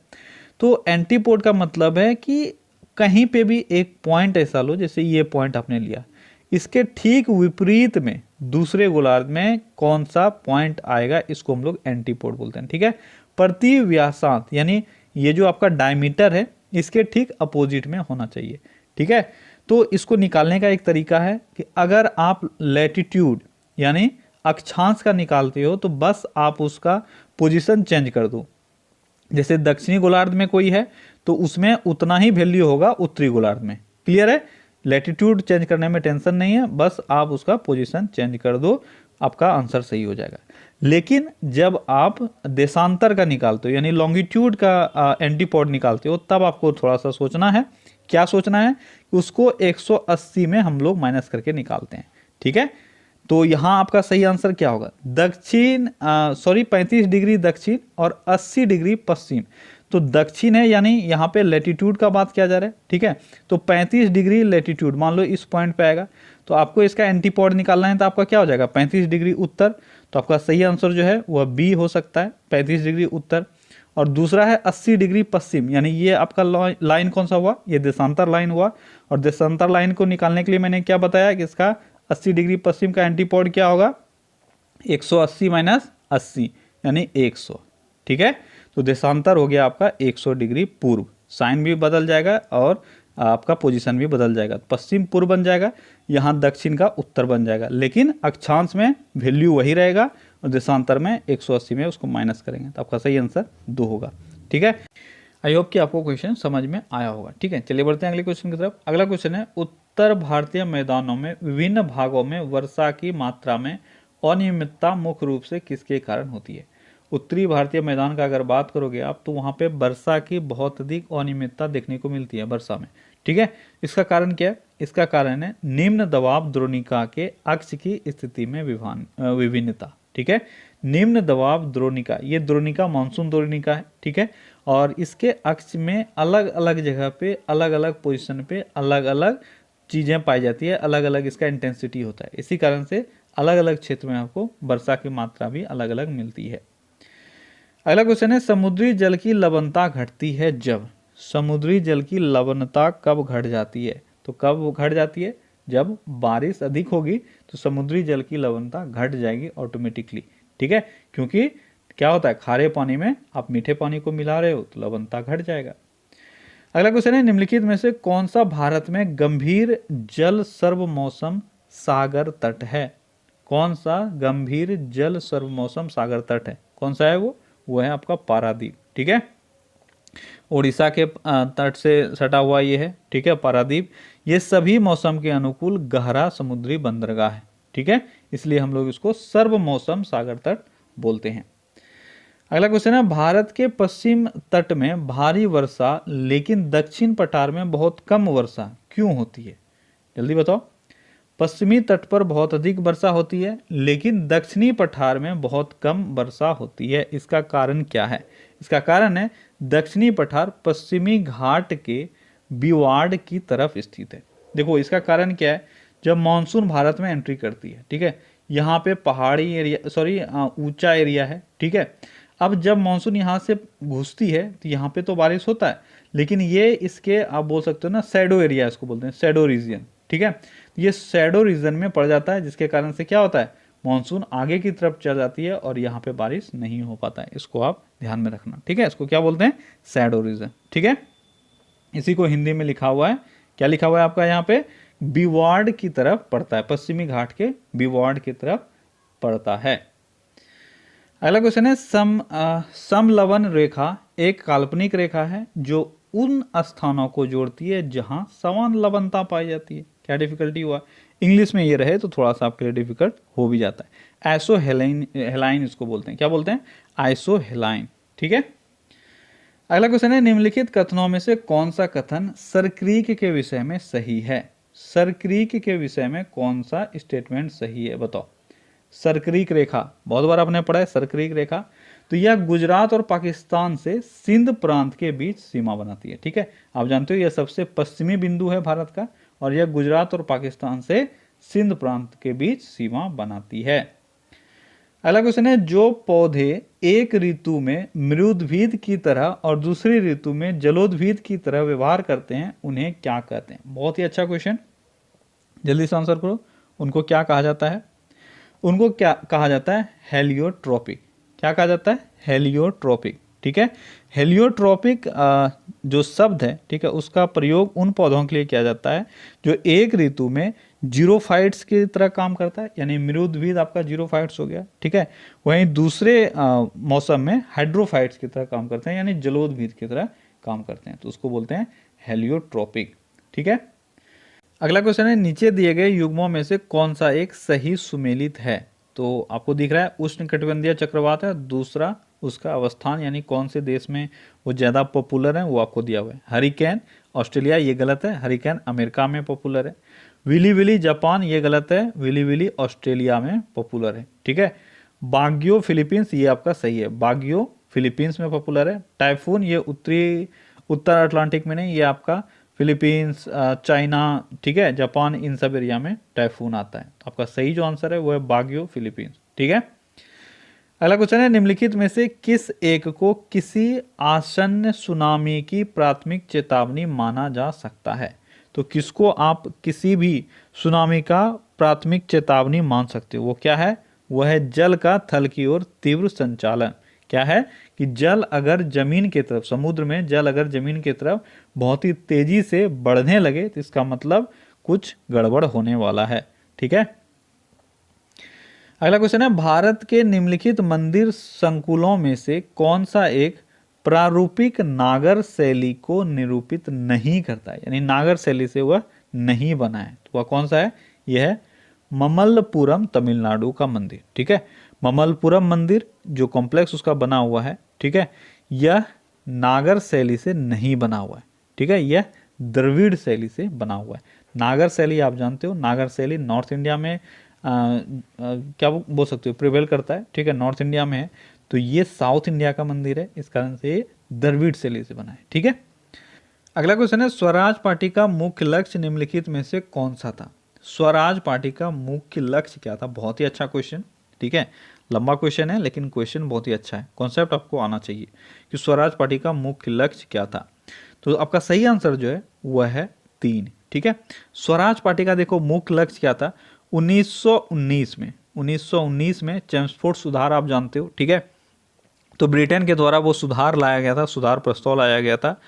तो एंटीपोड का मतलब है कि कहीं पे भी एक पॉइंट ऐसा लो, जैसे ये पॉइंट आपने लिया, इसके ठीक विपरीत में दूसरे गोलार्ध में कौन सा पॉइंट आएगा, इसको हम लोग एंटीपोड बोलते हैं। ठीक है, प्रतिव्यासांत यानी ये जो आपका डायमीटर है इसके ठीक अपोजिट में होना चाहिए। ठीक है, तो इसको निकालने का एक तरीका है कि अगर आप लैटिट्यूड यानी अक्षांश का निकालते हो तो बस आप उसका पोजीशन चेंज कर दो। जैसे दक्षिणी गोलार्ध में कोई है तो उसमें उतना ही वैल्यू होगा उत्तरी गोलार्ध में। क्लियर है, लैटिट्यूड चेंज करने में टेंशन नहीं है, बस आप उसका पोजीशन चेंज कर दो, आपका आंसर सही हो जाएगा। लेकिन जब आप देशांतर का निकालते हो यानी लॉन्गिट्यूड का एंटीपोड निकालते हो, तब आपको थोड़ा सा सोचना है। क्या सोचना है, उसको 180 में हम लोग माइनस करके निकालते हैं। ठीक है, तो यहाँ आपका सही आंसर क्या होगा, 35 डिग्री दक्षिण और 80 डिग्री पश्चिम। तो दक्षिण है यानी यहाँ पे लैटिट्यूड का बात किया जा रहा है। ठीक है, तो 35 डिग्री लैटिट्यूड मान लो इस पॉइंट पे आएगा, तो आपको इसका एंटीपोड निकालना है, तो आपका क्या हो जाएगा 35 डिग्री उत्तर। तो आपका सही आंसर जो है वह बी हो सकता है, 35 डिग्री उत्तर। और दूसरा है 80 डिग्री पश्चिम, यानी ये आपका लाइन कौन सा हुआ, ये देशांतर लाइन हुआ। और देशांतर लाइन को निकालने के लिए मैंने क्या बताया कि इसका 80 डिग्री पश्चिम का एंटीपोड क्या होगा, 180 माइनस 80 यानी 100। ठीक है, तो देशांतर हो गया आपका 100 डिग्री पूर्व, साइन भी बदल जाएगा और आपका पोजीशन भी बदल जाएगा, पश्चिम पूर्व बन जाएगा, यहाँ दक्षिण का उत्तर बन जाएगा, लेकिन अक्षांश में वैल्यू वही रहेगा और देशांतर में 180 में उसको माइनस करेंगे, तो आपका सही आंसर 2 होगा। ठीक है, आई होप कि आपको क्वेश्चन समझ में आया होगा। ठीक है, चलिए बढ़ते हैं अगले क्वेश्चन की तरफ। अगला क्वेश्चन है, उत्तर भारतीय मैदानों में विभिन्न भागों में वर्षा की मात्रा में अनियमितता मुख्य रूप से किसके कारण होती है। उत्तरी भारतीय मैदान का अगर बात करोगे आप, तो वहाँ पे वर्षा की बहुत अधिक अनियमितता देखने को मिलती है वर्षा में। ठीक है, इसका कारण क्या है, इसका कारण है निम्न दबाव द्रोणिका के अक्ष की स्थिति में विभिन्नता। ठीक ठीक है। निम्न दबाव द्रोणिका, ये द्रोणिका मानसून द्रोणिका है, ठीक है। और इसके अक्ष में अलग अलग जगह पे, अलग अलग पोजीशन पे अलग अलग चीज़ें पाई जाती है, अलग अलग इसका इंटेंसिटी होता है। इसी कारण से अलग अलग क्षेत्र में आपको वर्षा की मात्रा भी अलग अलग मिलती है। अगला क्वेश्चन है, समुद्री जल की लवणता घटती है जब। समुद्री जल की लवणता कब घट जाती है? तो कब घट जाती है? जब बारिश अधिक होगी तो समुद्री जल की लवणता घट जाएगी ऑटोमेटिकली, ठीक है। क्योंकि क्या होता है, खारे पानी में आप मीठे पानी को मिला रहे हो तो लवणता घट जाएगा। अगला क्वेश्चन है, निम्नलिखित में से कौन सा भारत में गंभीर जल सर्व मौसम सागर तट है? कौन सा गंभीर जल सर्व मौसम सागर तट है? कौन सा है वो है आपका पारादीप, ठीक है। उड़ीसा के तट से सटा हुआ ये है, ठीक है, पारादीप। ये सभी मौसम के अनुकूल गहरा समुद्री बंदरगाह है, ठीक है, इसलिए हम लोग इसको सर्व मौसम सागर तट बोलते हैं। अगला क्वेश्चन है, भारत के पश्चिम तट में भारी वर्षा लेकिन दक्षिण पठार में बहुत कम वर्षा क्यों होती है? जल्दी बताओ। पश्चिमी तट पर बहुत अधिक वर्षा होती है लेकिन दक्षिणी पठार में बहुत कम वर्षा होती है, इसका कारण क्या है? इसका कारण है दक्षिणी पठार पश्चिमी घाट के बिवाड़ की तरफ स्थित है। देखो इसका कारण क्या है, जब मानसून भारत में एंट्री करती है, ठीक है, यहाँ पे पहाड़ी एरिया ऊंचा एरिया है, ठीक है। अब जब मानसून यहाँ से घुसती है तो यहाँ पे तो बारिश होता है, लेकिन ये इसके आप बोल सकते हो ना शैडो एरिया, इसको बोलते हैं शैडो रीजन, ठीक है। ये शैडो रीजन में पड़ जाता है, जिसके कारण से क्या होता है, मानसून आगे की तरफ चल जाती है और यहाँ पे बारिश नहीं हो पाता है। इसको आप ध्यान में रखना, ठीक है। इसको क्या बोलते हैं? शैडो रीजन, ठीक है। इसी को हिंदी में लिखा हुआ है, क्या लिखा हुआ है आपका यहाँ पे? बिवाड़ की तरफ पड़ता है, पश्चिमी घाट के बिवाड़ की तरफ पड़ता है। अगला क्वेश्चन है, समलवन रेखा एक काल्पनिक रेखा है जो उन स्थानों को जोड़ती है जहां समान लवणता पाई जाती है। क्या डिफिकल्टी हुआ? इंग्लिश में ये रहे तो थोड़ा सा आपके लिए डिफिकल्ट हो भी जाता है। आइसोहेलाइन इसको बोलते हैं, क्या बोलते हैं? आइसोहेलाइन, ठीक है। अगला क्वेश्चन है, निम्नलिखित कथनों में से कौन सा कथन सरक्रीक के विषय में सही है? सरक्रीक के विषय में कौन सा स्टेटमेंट सही है, बताओ। सरक्रीक रेखा बहुत बार आपने पढ़ा है, सरक्रीक रेखा, तो यह गुजरात और पाकिस्तान से सिंध प्रांत के बीच सीमा बनाती है, ठीक है। आप जानते हो यह सबसे पश्चिमी बिंदु है भारत का, और यह गुजरात और पाकिस्तान से सिंध प्रांत के बीच सीमा बनाती है। अगला क्वेश्चन है, जो पौधे एक ऋतु में मृदुद्भिद की तरह और दूसरी ऋतु में जलोद्भिद की तरह व्यवहार करते हैं उन्हें क्या कहते हैं? बहुत ही अच्छा क्वेश्चन, जल्दी से आंसर करो। उनको क्या कहा जाता है? उनको क्या कहा जाता है? हेलियोट्रोपिक। क्या कहा जाता है? हेलियोट्रोपिक, ठीक है। हेलियोट्रोपिक जो शब्द है, ठीक है, उसका प्रयोग उन पौधों के लिए किया जाता है जो एक ऋतु में जीरोफाइट्स की तरह काम करता है, यानी मृदुद्भिद आपका जीरोफाइट्स हो गया, ठीक है। वहीं दूसरे मौसम में हाइड्रोफाइट्स की तरह काम करते हैं, यानी जलोद्भिद की तरह काम करते हैं, तो उसको बोलते हैं हेलियोट्रोपिक, ठीक है। अगला क्वेश्चन है, नीचे दिए गए युग्मों में से कौन सा एक सही सुमेलित है? तो आपको दिख रहा है उष्णकटिबंधीय चक्रवात है, दूसरा उसका अवस्थान यानी कौन से देश में वो ज़्यादा पॉपुलर है वो आपको दिया हुआ है। हरिकेन ऑस्ट्रेलिया, ये गलत है, हरिकेन अमेरिका में पॉपुलर है। विली विली जापान, ये गलत है, विली विली ऑस्ट्रेलिया में पॉपुलर है, ठीक है। बाग्यो फिलीपींस, ये आपका सही है, बाग्यो फिलीपींस में पॉपुलर है। टाइफून ये उत्तर अटलांटिक में नहीं, ये आपका फिलीपींस, चाइना, ठीक है, जापान, इन सब एरिया में टाइफून आता है। तो आपका सही जो आंसर है वो है बाग्यो फिलीपींस, ठीक है। अगला क्वेश्चन है, निम्नलिखित में से किस एक को किसी आसन्न सुनामी की प्राथमिक चेतावनी माना जा सकता है? तो किसको आप किसी भी सुनामी का प्राथमिक चेतावनी मान सकते हो? वो क्या है? वह है जल का थल की ओर तीव्र संचालन। क्या है कि जल अगर जमीन की तरफ, समुद्र में जल अगर जमीन की तरफ बहुत ही तेजी से बढ़ने लगे तो इसका मतलब कुछ गड़बड़ होने वाला है, ठीक है। अगला क्वेश्चन है, भारत के निम्नलिखित मंदिर संकुलों में से कौन सा एक प्रारूपिक नागर शैली को निरूपित नहीं करता है, यानी नागर शैली से वह नहीं बना है? तो वह कौन सा है? यह है ममल्लपुरम, तमिलनाडु का मंदिर, ठीक है। ममल्लपुरम मंदिर जो कॉम्प्लेक्स उसका बना हुआ है, ठीक है, यह नागर शैली से नहीं बना हुआ है, ठीक है, यह द्रविड़ शैली से बना हुआ है। नागर शैली आप जानते हो, नागर शैली नॉर्थ इंडिया में क्या बोल सकते हो, प्रिवेल करता है, ठीक है, नॉर्थ इंडिया में है। तो ये साउथ इंडिया का मंदिर है, इस कारण से ये द्रविड़ शैली से बना है, ठीक है। अगला क्वेश्चन है, स्वराज पार्टी का मुख्य लक्ष्य निम्नलिखित में से कौन सा था? स्वराज पार्टी का मुख्य लक्ष्य क्या था? बहुत ही अच्छा क्वेश्चन, ठीक है, लंबा क्वेश्चन है लेकिन क्वेश्चन बहुत ही अच्छा है, कॉन्सेप्ट आपको आना चाहिए कि स्वराज पार्टी का मुख्य लक्ष्य क्या था। तो आपका सही आंसर जो है वह है 3, ठीक है। स्वराज पार्टी का देखो मुख्य लक्ष्य क्या था, 1919 में चेम्सफोर्ड सुधार आप जानते हो, ठीक है। तो ब्रिटेन के द्वारा वो सुधार लाया गया था, सुधार प्रस्ताव लाया गया था,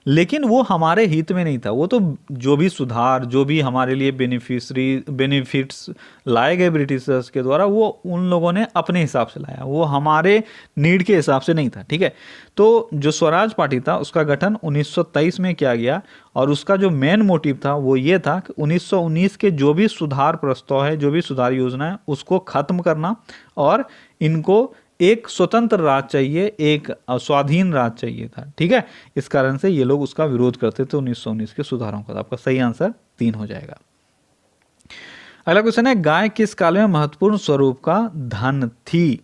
लेकिन वो हमारे हित में नहीं था। वो तो जो भी सुधार, जो भी हमारे लिए बेनिफिट्स लाए गए ब्रिटिशर्स के द्वारा, वो उन लोगों ने अपने हिसाब से लाया, वो हमारे नीड के हिसाब से नहीं था, ठीक है। तो जो स्वराज पार्टी था उसका गठन 1923 में किया गया, और उसका जो मेन मोटिव था वो ये था कि 1919 के जो भी सुधार प्रस्ताव है, जो भी सुधार योजना है, उसको खत्म करना, और इनको एक स्वतंत्र राज्य चाहिए, एक स्वाधीन राज्य चाहिए था, ठीक है। इस कारण से ये लोग उसका विरोध करते थे 1919 के सुधारों का। आपका सही आंसर 3 हो जाएगा। अगला क्वेश्चन है, गाय किस काल में महत्वपूर्ण स्वरूप का धन थी?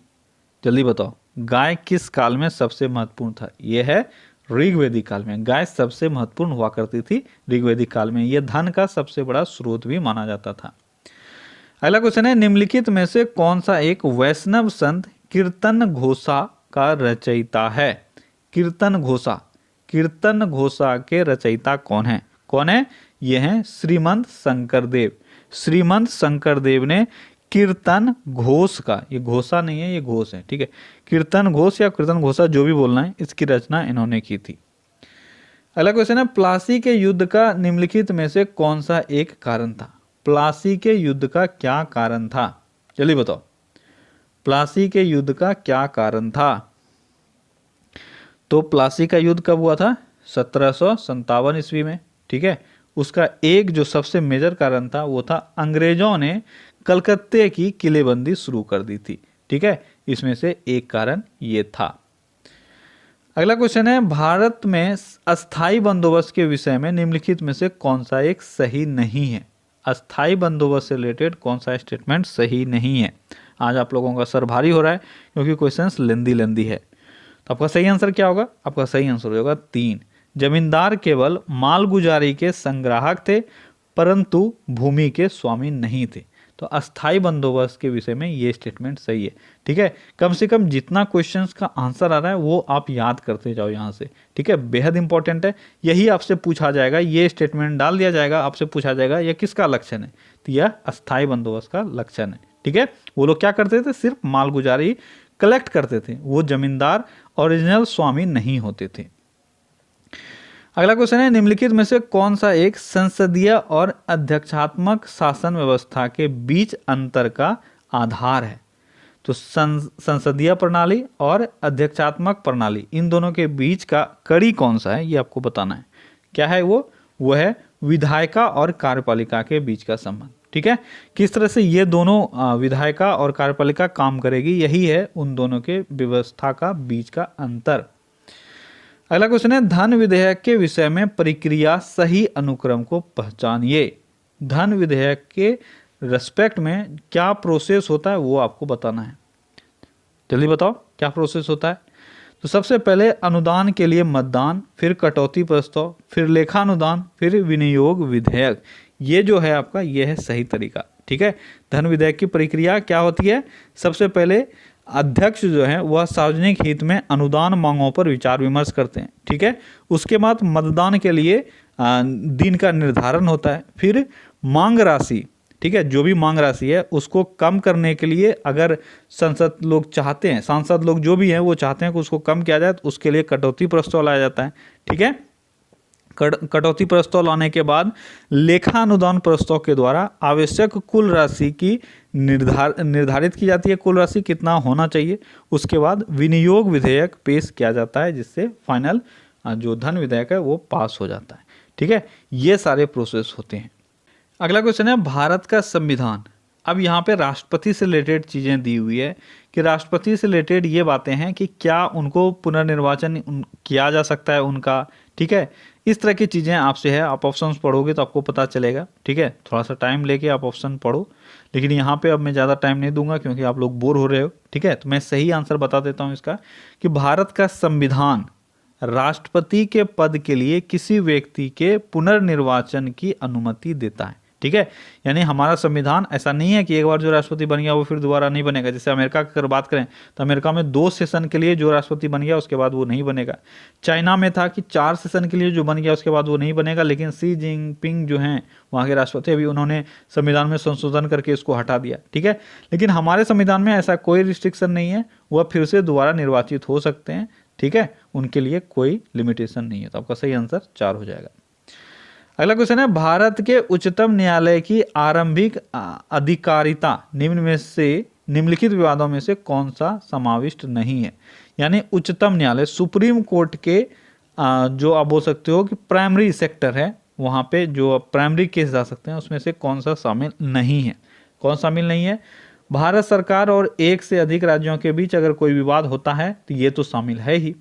जल्दी बताओ, गाय किस काल में सबसे महत्वपूर्ण था? यह है ऋग्वेदिक काल में गाय सबसे महत्वपूर्ण हुआ करती थी। ऋग्वेदिक काल में यह धन का सबसे बड़ा स्रोत भी माना जाता था। अगला क्वेश्चन है, निम्नलिखित में से कौन सा एक वैष्णव संत कीर्तन घोषा का रचयिता है? कीर्तन घोषा के रचयिता कौन है? ये हैं श्रीमंत शंकरदेव। श्रीमंत शंकरदेव ने कीर्तन घोष का, ये घोषा नहीं है, ये घोष है, ठीक है, कीर्तन घोष या कीर्तन घोषा जो भी बोलना है, इसकी रचना इन्होंने की थी। अगला क्वेश्चन है, प्लासी के युद्ध का निम्नलिखित में से कौन सा एक कारण था? प्लासी के युद्ध का क्या कारण था? जल्दी बताओ, प्लासी के युद्ध का क्या कारण था? तो प्लासी का युद्ध कब हुआ था? 1757 ईस्वी में, ठीक है। उसका एक जो सबसे मेजर कारण था वो था अंग्रेजों ने कलकत्ते की किलेबंदी शुरू कर दी थी, ठीक है, इसमें से एक कारण ये था। अगला क्वेश्चन है, भारत में अस्थाई बंदोबस्त के विषय में निम्नलिखित में से कौन सा एक सही नहीं है? अस्थाई बंदोबस्त से रिलेटेड कौन सा स्टेटमेंट सही नहीं है? आज आप लोगों का सर भारी हो रहा है क्योंकि क्वेश्चंस लेंदी है। तो आपका सही आंसर क्या होगा? आपका सही आंसर होगा 3। जमींदार केवल मालगुजारी के संग्राहक थे परंतु भूमि के स्वामी नहीं थे। तो अस्थाई बंदोबस्त के विषय में ये स्टेटमेंट सही है, ठीक है। कम से कम जितना क्वेश्चंस का आंसर आ रहा है वो आप याद करते जाओ यहाँ से, ठीक है, बेहद इंपॉर्टेंट है। यही आपसे पूछा जाएगा, ये स्टेटमेंट डाल दिया जाएगा, आपसे पूछा जाएगा यह किसका लक्षण है? तो यह अस्थाई बंदोबस्त का लक्षण है, ठीक है। वो लोग क्या करते थे? सिर्फ मालगुजारी कलेक्ट करते थे, वो जमींदार ओरिजिनल स्वामी नहीं होते थे। अगला क्वेश्चन है, निम्नलिखित में से कौन सा एक संसदीय और अध्यक्षात्मक शासन व्यवस्था के बीच अंतर का आधार है? तो संसदीय प्रणाली और अध्यक्षात्मक प्रणाली, इन दोनों के बीच का कड़ी कौन सा है, ये आपको बताना है। क्या है वो है विधायिका और कार्यपालिका के बीच का संबंध, ठीक है। किस तरह से ये दोनों विधायिका और कार्यपालिका काम करेगी, यही है उन दोनों के व्यवस्था का बीच का अंतर। अगला क्वेश्चन है, धन विधेयक के विषय में प्रक्रिया सही अनुक्रम को पहचानिए। धन विधेयक के रेस्पेक्ट में क्या प्रोसेस होता है वो आपको बताना है। जल्दी बताओ क्या प्रोसेस होता है? तो सबसे पहले अनुदान के लिए मतदान, फिर कटौती प्रस्ताव, फिर लेखानुदान, फिर विनियोग विधेयक। ये जो है आपका, ये है सही तरीका, ठीक है। धन विधेयक की प्रक्रिया क्या होती है? सबसे पहले अध्यक्ष जो है वह सार्वजनिक हित में अनुदान मांगों पर विचार विमर्श करते हैं, ठीक है। उसके बाद मतदान के लिए दिन का निर्धारण होता है, फिर मांग राशि, ठीक है, जो भी मांग राशि है उसको कम करने के लिए अगर संसद लोग चाहते हैं, सांसद लोग जो भी हैं वो चाहते हैं कि उसको कम किया जाए, तो उसके लिए कटौती प्रस्ताव लाया जाता है, ठीक है। कटौती प्रस्ताव लाने के बाद लेखा अनुदान प्रस्ताव के द्वारा आवश्यक कुल राशि की निर्धारित की जाती है, कुल राशि कितना होना चाहिए। उसके बाद विनियोग विधेयक पेश किया जाता है जिससे फाइनल जो धन विधेयक है वो पास हो जाता है, ठीक है। ये सारे प्रोसेस होते हैं। अगला क्वेश्चन है, भारत का संविधान। अब यहाँ पे राष्ट्रपति से रिलेटेड चीज़ें दी हुई है कि राष्ट्रपति से रिलेटेड ये बातें हैं कि क्या उनको पुनर्निर्वाचन किया जा सकता है उनका, ठीक है, इस तरह की चीज़ें आपसे है, आप ऑप्शंस पढ़ोगे तो आपको पता चलेगा। ठीक है, थोड़ा सा टाइम लेके आप ऑप्शन पढ़ो, लेकिन यहाँ पे अब मैं ज़्यादा टाइम नहीं दूंगा क्योंकि आप लोग बोर हो रहे हो। ठीक है, तो मैं सही आंसर बता देता हूँ इसका कि भारत का संविधान राष्ट्रपति के पद के लिए किसी व्यक्ति के पुनर्निर्वाचन की अनुमति देता है। ठीक है, यानी हमारा संविधान ऐसा नहीं है कि एक बार जो राष्ट्रपति बन गया वो फिर दोबारा नहीं बनेगा। जैसे अमेरिका की अगर बात करें तो अमेरिका में 2 सेशन के लिए जो राष्ट्रपति बन गया उसके बाद वो नहीं बनेगा। चाइना में था कि 4 सेशन के लिए जो बन गया उसके बाद वो नहीं बनेगा, लेकिन शी जिनपिंग जो हैं वहाँ के राष्ट्रपति, अभी उन्होंने संविधान में संशोधन करके इसको हटा दिया। ठीक है, लेकिन हमारे संविधान में ऐसा कोई रिस्ट्रिक्शन नहीं है, वह फिर से दोबारा निर्वाचित हो सकते हैं। ठीक है, उनके लिए कोई लिमिटेशन नहीं है। तो आपका सही आंसर 4 हो जाएगा। अगला क्वेश्चन है, भारत के उच्चतम न्यायालय की आरंभिक अधिकारिता निम्नलिखित विवादों में से कौन सा समाविष्ट नहीं है। यानी उच्चतम न्यायालय सुप्रीम कोर्ट के जो आप बोल सकते हो कि प्राइमरी सेक्टर है, वहां पे जो प्राइमरी केस जा सकते हैं उसमें से कौन सा शामिल नहीं है। कौन शामिल नहीं है? भारत सरकार और एक से अधिक राज्यों के बीच अगर कोई विवाद होता है तो ये तो शामिल है ही।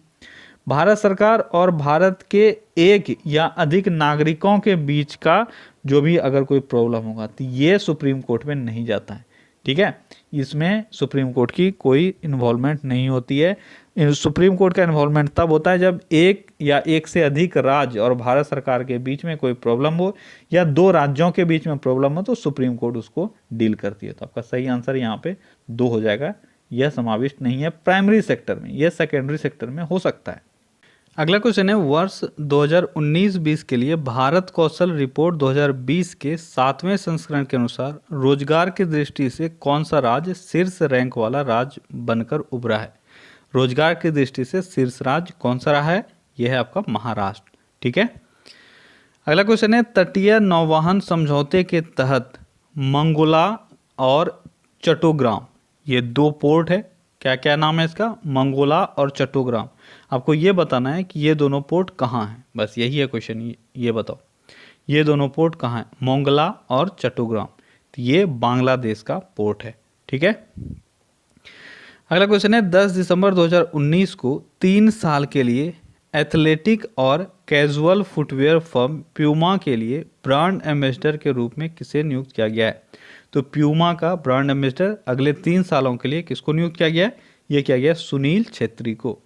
भारत सरकार और भारत के एक या अधिक नागरिकों के बीच का जो भी अगर कोई प्रॉब्लम होगा तो ये सुप्रीम कोर्ट में नहीं जाता है। ठीक है, इसमें सुप्रीम कोर्ट की कोई इन्वॉल्वमेंट नहीं होती है। सुप्रीम कोर्ट का इन्वॉल्वमेंट तब होता है जब एक या एक से अधिक राज्य और भारत सरकार के बीच में कोई प्रॉब्लम हो या 2 राज्यों के बीच में प्रॉब्लम हो तो सुप्रीम कोर्ट उसको डील करती है। तो आपका सही आंसर यहाँ पे 2 हो जाएगा। यह समाविष्ट नहीं है प्राइमरी सेक्टर में, यह सेकेंडरी सेक्टर में हो सकता है। अगला क्वेश्चन है, वर्ष 2019-20 के लिए भारत कौशल रिपोर्ट 2020 के 7वें संस्करण के अनुसार रोजगार की दृष्टि से कौन सा राज्य शीर्ष रैंक वाला राज्य बनकर उभरा है। रोजगार की दृष्टि से शीर्ष राज्य कौन सा रहा है? यह है आपका महाराष्ट्र। ठीक है, अगला क्वेश्चन है, तटीय नौवहन समझौते के तहत मंगोला और चट्टोग्राम ये 2 पोर्ट है। क्या क्या नाम है इसका? मंगोला और चट्टोग्राम। आपको ये बताना है कि ये दोनों पोर्ट कहाँ हैं, बस यही है क्वेश्चन। ये बताओ ये दोनों पोर्ट कहाँ हैं, मोंगला और चट्टोग्राम। तो ये बांग्लादेश का पोर्ट है। ठीक है, अगला क्वेश्चन है, 10 दिसंबर 2019 को 3 साल के लिए एथलेटिक और कैजुअल फुटवेयर फर्म प्यूमा के लिए ब्रांड एम्बेसडर के रूप में किसे नियुक्त किया गया है? तो प्यूमा का ब्रांड एम्बेसडर अगले 3 सालों के लिए किसको नियुक्त किया गया है? यह किया गया सुनील छेत्री को।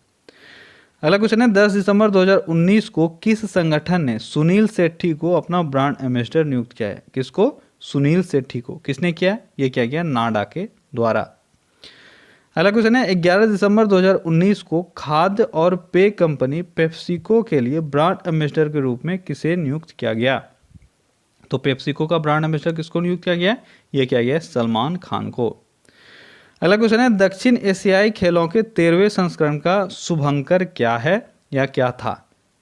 अगला क्वेश्चन है, 10 दिसंबर 2019 को किस संगठन ने सुनील सेठी को अपना ब्रांड एम्बेसडर नियुक्त किया है? किसको? सुनील सेठी को। किसने किया? यह किया गया नाडा के द्वारा। अगला क्वेश्चन है, 11 दिसंबर 2019 को खाद्य और पेय कंपनी पेप्सिको के लिए ब्रांड एम्बेसडर के रूप में किसे नियुक्त किया गया? तो पेप्सिको का ब्रांड एम्बेसडर किसको नियुक्त किया गया? यह किया गया सलमान खान को। अगला क्वेश्चन है, दक्षिण एशियाई खेलों के 13वें संस्करण का शुभंकर क्या है या क्या था?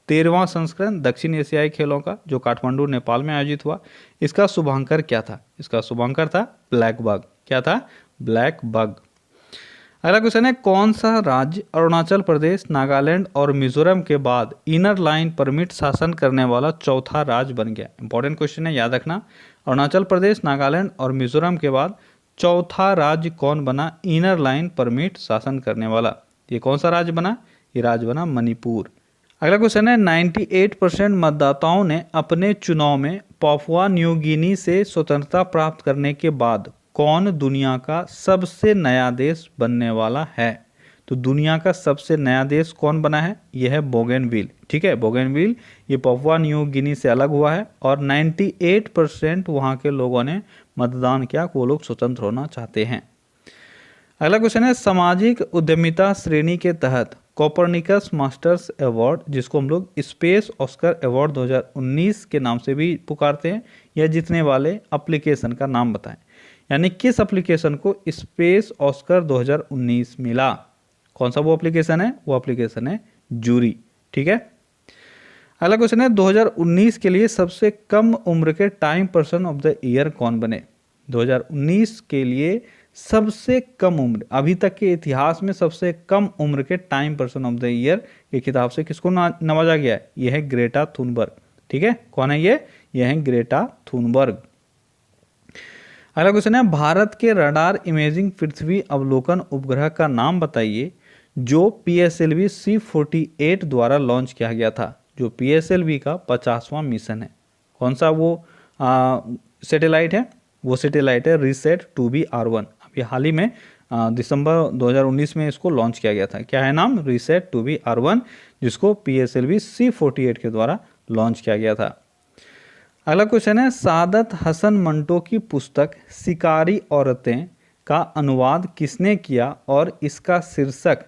13वां संस्करण दक्षिण एशियाई खेलों का जो काठमांडू नेपाल में आयोजित हुआ, इसका शुभंकर क्या था? इसका शुभंकर था ब्लैक बग। क्या था? Black bug. अगला क्वेश्चन है, कौन सा राज्य अरुणाचल प्रदेश, नागालैंड और मिजोरम के बाद इनर लाइन परमिट शासन करने वाला चौथा राज्य बन गया? इंपॉर्टेंट क्वेश्चन है, याद रखना। अरुणाचल प्रदेश, नागालैंड और मिजोरम के बाद चौथा राज्य कौन बना इनर लाइन परमिट शासन करने वाला? ये कौन सा राज्य बना? ये राज्य बना मणिपुर। अगला क्वेश्चन है, 98% मतदाताओं ने अपने चुनाव में पापुआ न्यू गिनी से स्वतंत्रता प्राप्त करने के बाद कौन दुनिया का सबसे नया देश बनने वाला है? तो दुनिया का सबसे नया देश कौन बना है? यह है बोगनविल। ठीक है, बोगनविल ये पापुआ न्यू गिनी से अलग हुआ है और 98% वहाँ के लोगों ने मतदान किया, वो लोग स्वतंत्र होना चाहते हैं। अगला क्वेश्चन है, सामाजिक उद्यमिता श्रेणी के तहत कोपरनिकस मास्टर्स अवार्ड, जिसको हम लोग स्पेस ऑस्कर अवार्ड 2019 के नाम से भी पुकारते हैं, यह जीतने वाले एप्लीकेशन का नाम बताएं। यानी किस एप्लीकेशन को स्पेस ऑस्कर 2019 मिला? कौन सा वो एप्लीकेशन है? वो एप्लीकेशन है जूरी। ठीक है, अगला क्वेश्चन है, 2019 के लिए सबसे कम उम्र के time person of the year कौन बने? 2019 के लिए सबसे कम उम्र, अभी तक के इतिहास में सबसे कम उम्र के time person of the year के खिताब से किसको नवाजा गया है? यह है ग्रेटा थुनबर्ग। ठीक है, कौन है ये? यह है ग्रेटा थुनबर्ग। अगला क्वेश्चन है, भारत के रडार इमेजिंग पृथ्वी अवलोकन उपग्रह का नाम बताइए जो PSLV C-48 द्वारा लॉन्च किया गया था। जो PSLV का 50वां मिशन है। कौन सा वो सैटेलाइट है? वो सैटेलाइट है रिसेट 2B-R1। अभी हाल ही में दिसंबर 2019 में इसको लॉन्च किया गया था। क्या है नाम? रिसेट 2B-R1, जिसको PSLV C-48 के द्वारा लॉन्च किया गया था। अगला क्वेश्चन है, सादत हसन मंटो की पुस्तक शिकारी औरतें का अनुवाद किसने किया और इसका शीर्षक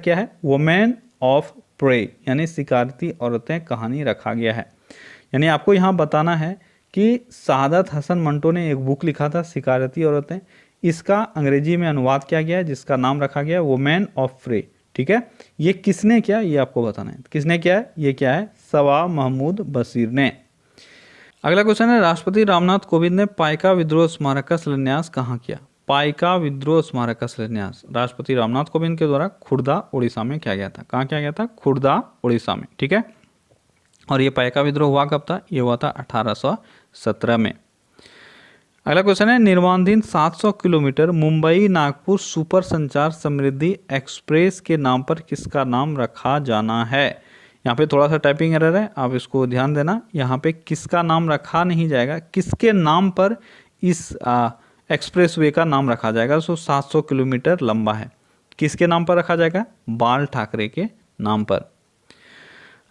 क्या है? वुमेन ऑफ प्रे, यानी शिकारती औरतें कहानी रखा गया है। यानी आपको यहाँ बताना है कि सादत हसन मंटो ने एक बुक लिखा था शिकारती औरतें, इसका अंग्रेजी में अनुवाद किया गया है जिसका नाम रखा गया वुमेन ऑफ प्रे। ठीक है, ये किसने किया ये आपको बताना है। किसने किया है? ये क्या है? सवा महमूद बशीर ने। अगला क्वेश्चन है, राष्ट्रपति रामनाथ कोविंद ने पाइका विद्रोह स्मारक का शिलान्यास कहाँ किया? पाइका विद्रोह स्मारक का शिलान्यास राष्ट्रपति रामनाथ कोविंद के द्वारा खुर्दा उड़ीसा में किया गया था। कहाँ किया गया था? खुर्दा उड़ीसा में। ठीक है, और ये पाइका विद्रोह हुआ कब था? ये हुआ था 1817 में। अगला क्वेश्चन है, निर्माणाधीन 700 किलोमीटर मुंबई नागपुर सुपर संचार समृद्धि एक्सप्रेस के नाम पर किसका नाम रखा जाना है? यहाँ पे थोड़ा सा टाइपिंग एरर है, आप इसको ध्यान देना। यहाँ पे किसका नाम रखा नहीं जाएगा, किसके नाम पर इस एक्सप्रेसवे का नाम रखा जाएगा। सो 700 किलोमीटर लंबा है, किसके नाम पर रखा जाएगा? बाल ठाकरे के नाम पर।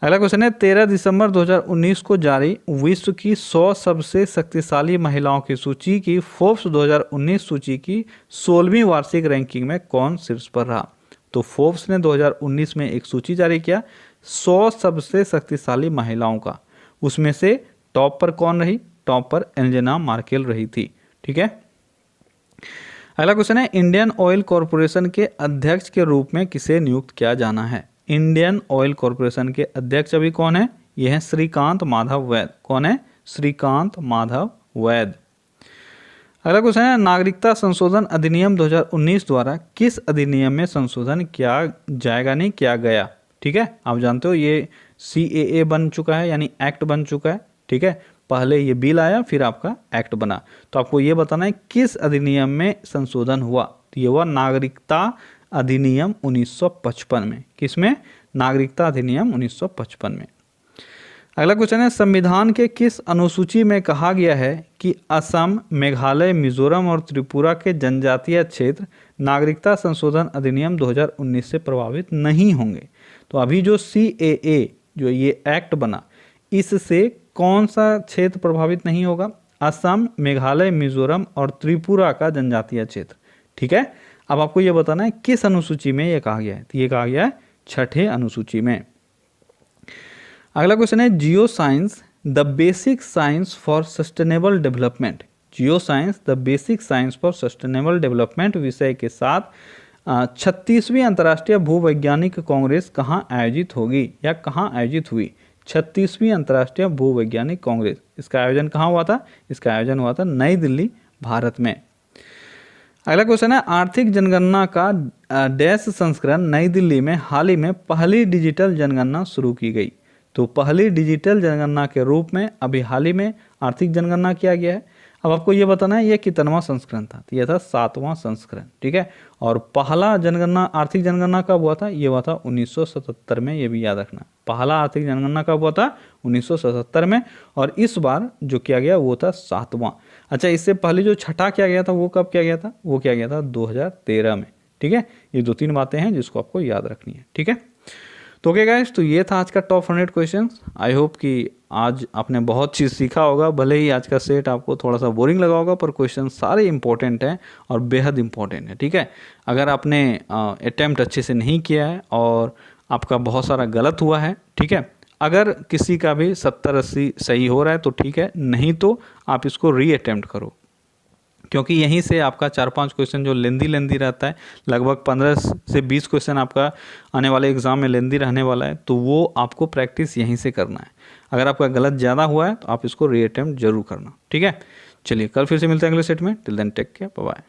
अगला क्वेश्चन है, 13 दिसंबर 2019 को जारी विश्व की 100 सबसे शक्तिशाली महिलाओं की सूची की फोर्ब्स 2019 सूची की 16वीं वार्षिक रैंकिंग में कौन शीर्ष पर रहा? तो फोर्ब्स ने 2019 में एक सूची जारी किया 100 सबसे शक्तिशाली महिलाओं का, उसमें से टॉप पर कौन रही? टॉप पर एंजेला मार्केल रही थी। ठीक है, अगला क्वेश्चन है, इंडियन ऑयल कॉरपोरेशन के अध्यक्ष के रूप में किसे नियुक्त किया जाना है? इंडियन ऑयल कॉरपोरेशन के अध्यक्ष अभी कौन है? यह है श्रीकांत माधव वैद। कौन है? श्रीकांत माधव वैद। अगला क्वेश्चन है, नागरिकता संशोधन अधिनियम 2019 द्वारा किस अधिनियम में संशोधन किया जाएगा? नहीं किया गया। ठीक है, आप जानते हो ये CAA बन चुका है, यानी एक्ट बन चुका है। ठीक है, पहले ये बिल आया फिर आपका एक्ट बना, तो आपको ये बताना है किस अधिनियम में संशोधन हुआ। तो ये हुआ नागरिकता अधिनियम 1955 में। किसमें? नागरिकता अधिनियम 1955 में। अगला क्वेश्चन है, संविधान के किस अनुसूची में कहा गया है कि असम, मेघालय, मिजोरम और त्रिपुरा के जनजातीय क्षेत्र नागरिकता संशोधन अधिनियम 2019 से प्रभावित नहीं होंगे? तो अभी जो CAA जो ये एक्ट बना, इससे कौन सा क्षेत्र प्रभावित नहीं होगा? असम, मेघालय, मिजोरम और त्रिपुरा का जनजातीय क्षेत्र। ठीक है, अब आपको ये बताना है किस अनुसूची में ये कहा गया है। तो ये कहा गया है 6ठे अनुसूची में। अगला क्वेश्चन है, geo science the basic science for sustainable development. Geo science the basic science for sustainable development विषय के साथ 36वीं अंतर्राष्ट्रीय भूवैज्ञानिक कांग्रेस कहाँ आयोजित होगी या कहाँ आयोजित हुई? 36वीं अंतर्राष्ट्रीय भूवैज्ञानिक कांग्रेस, इसका आयोजन कहाँ हुआ था? इसका आयोजन हुआ था नई दिल्ली, भारत में। अगला क्वेश्चन है, आर्थिक जनगणना का डैश संस्करण नई दिल्ली में हाल ही में पहली डिजिटल जनगणना शुरू की गई। तो पहली डिजिटल जनगणना के रूप में अभी हाल ही में आर्थिक जनगणना किया गया है। अब आपको ये बताना है ये कितनवां संस्करण था? तो यह था 7वां संस्करण। ठीक है, और पहला जनगणना आर्थिक जनगणना कब हुआ था? ये हुआ था 1977 में, ये भी याद रखना। पहला आर्थिक जनगणना कब हुआ था? 1977 में, और इस बार जो किया गया वो था 7वां। अच्छा, इससे पहले जो छठा किया गया था वो कब किया गया था? वो किया गया था 2013 में। ठीक है, ये 2-3 बातें हैं जिसको आपको याद रखनी है। ठीक है, तो ओके गाइस, तो ये था आज का टॉप 100 क्वेश्चंस। आई होप कि आज आपने बहुत चीज़ सीखा होगा। भले ही आज का सेट आपको थोड़ा सा बोरिंग लगा होगा, पर क्वेश्चन सारे इंपॉर्टेंट हैं और बेहद इंपॉर्टेंट है। ठीक है, अगर आपने अटैम्प्ट अच्छे से नहीं किया है और आपका बहुत सारा गलत हुआ है, ठीक है, अगर किसी का भी 70-80 सही हो रहा है तो ठीक है, नहीं तो आप इसको री अटैम्प्ट करो, क्योंकि यहीं से आपका 4-5 क्वेश्चन जो लेंदी रहता है, लगभग 15 से 20 क्वेश्चन आपका आने वाले एग्जाम में लेंदी रहने वाला है, तो वो आपको प्रैक्टिस यहीं से करना है। अगर आपका गलत ज़्यादा हुआ है तो आप इसको री अटेम्प्ट जरूर करना। ठीक है, चलिए कल फिर से मिलते हैं अगले सेट में। Till then take care, bye bye.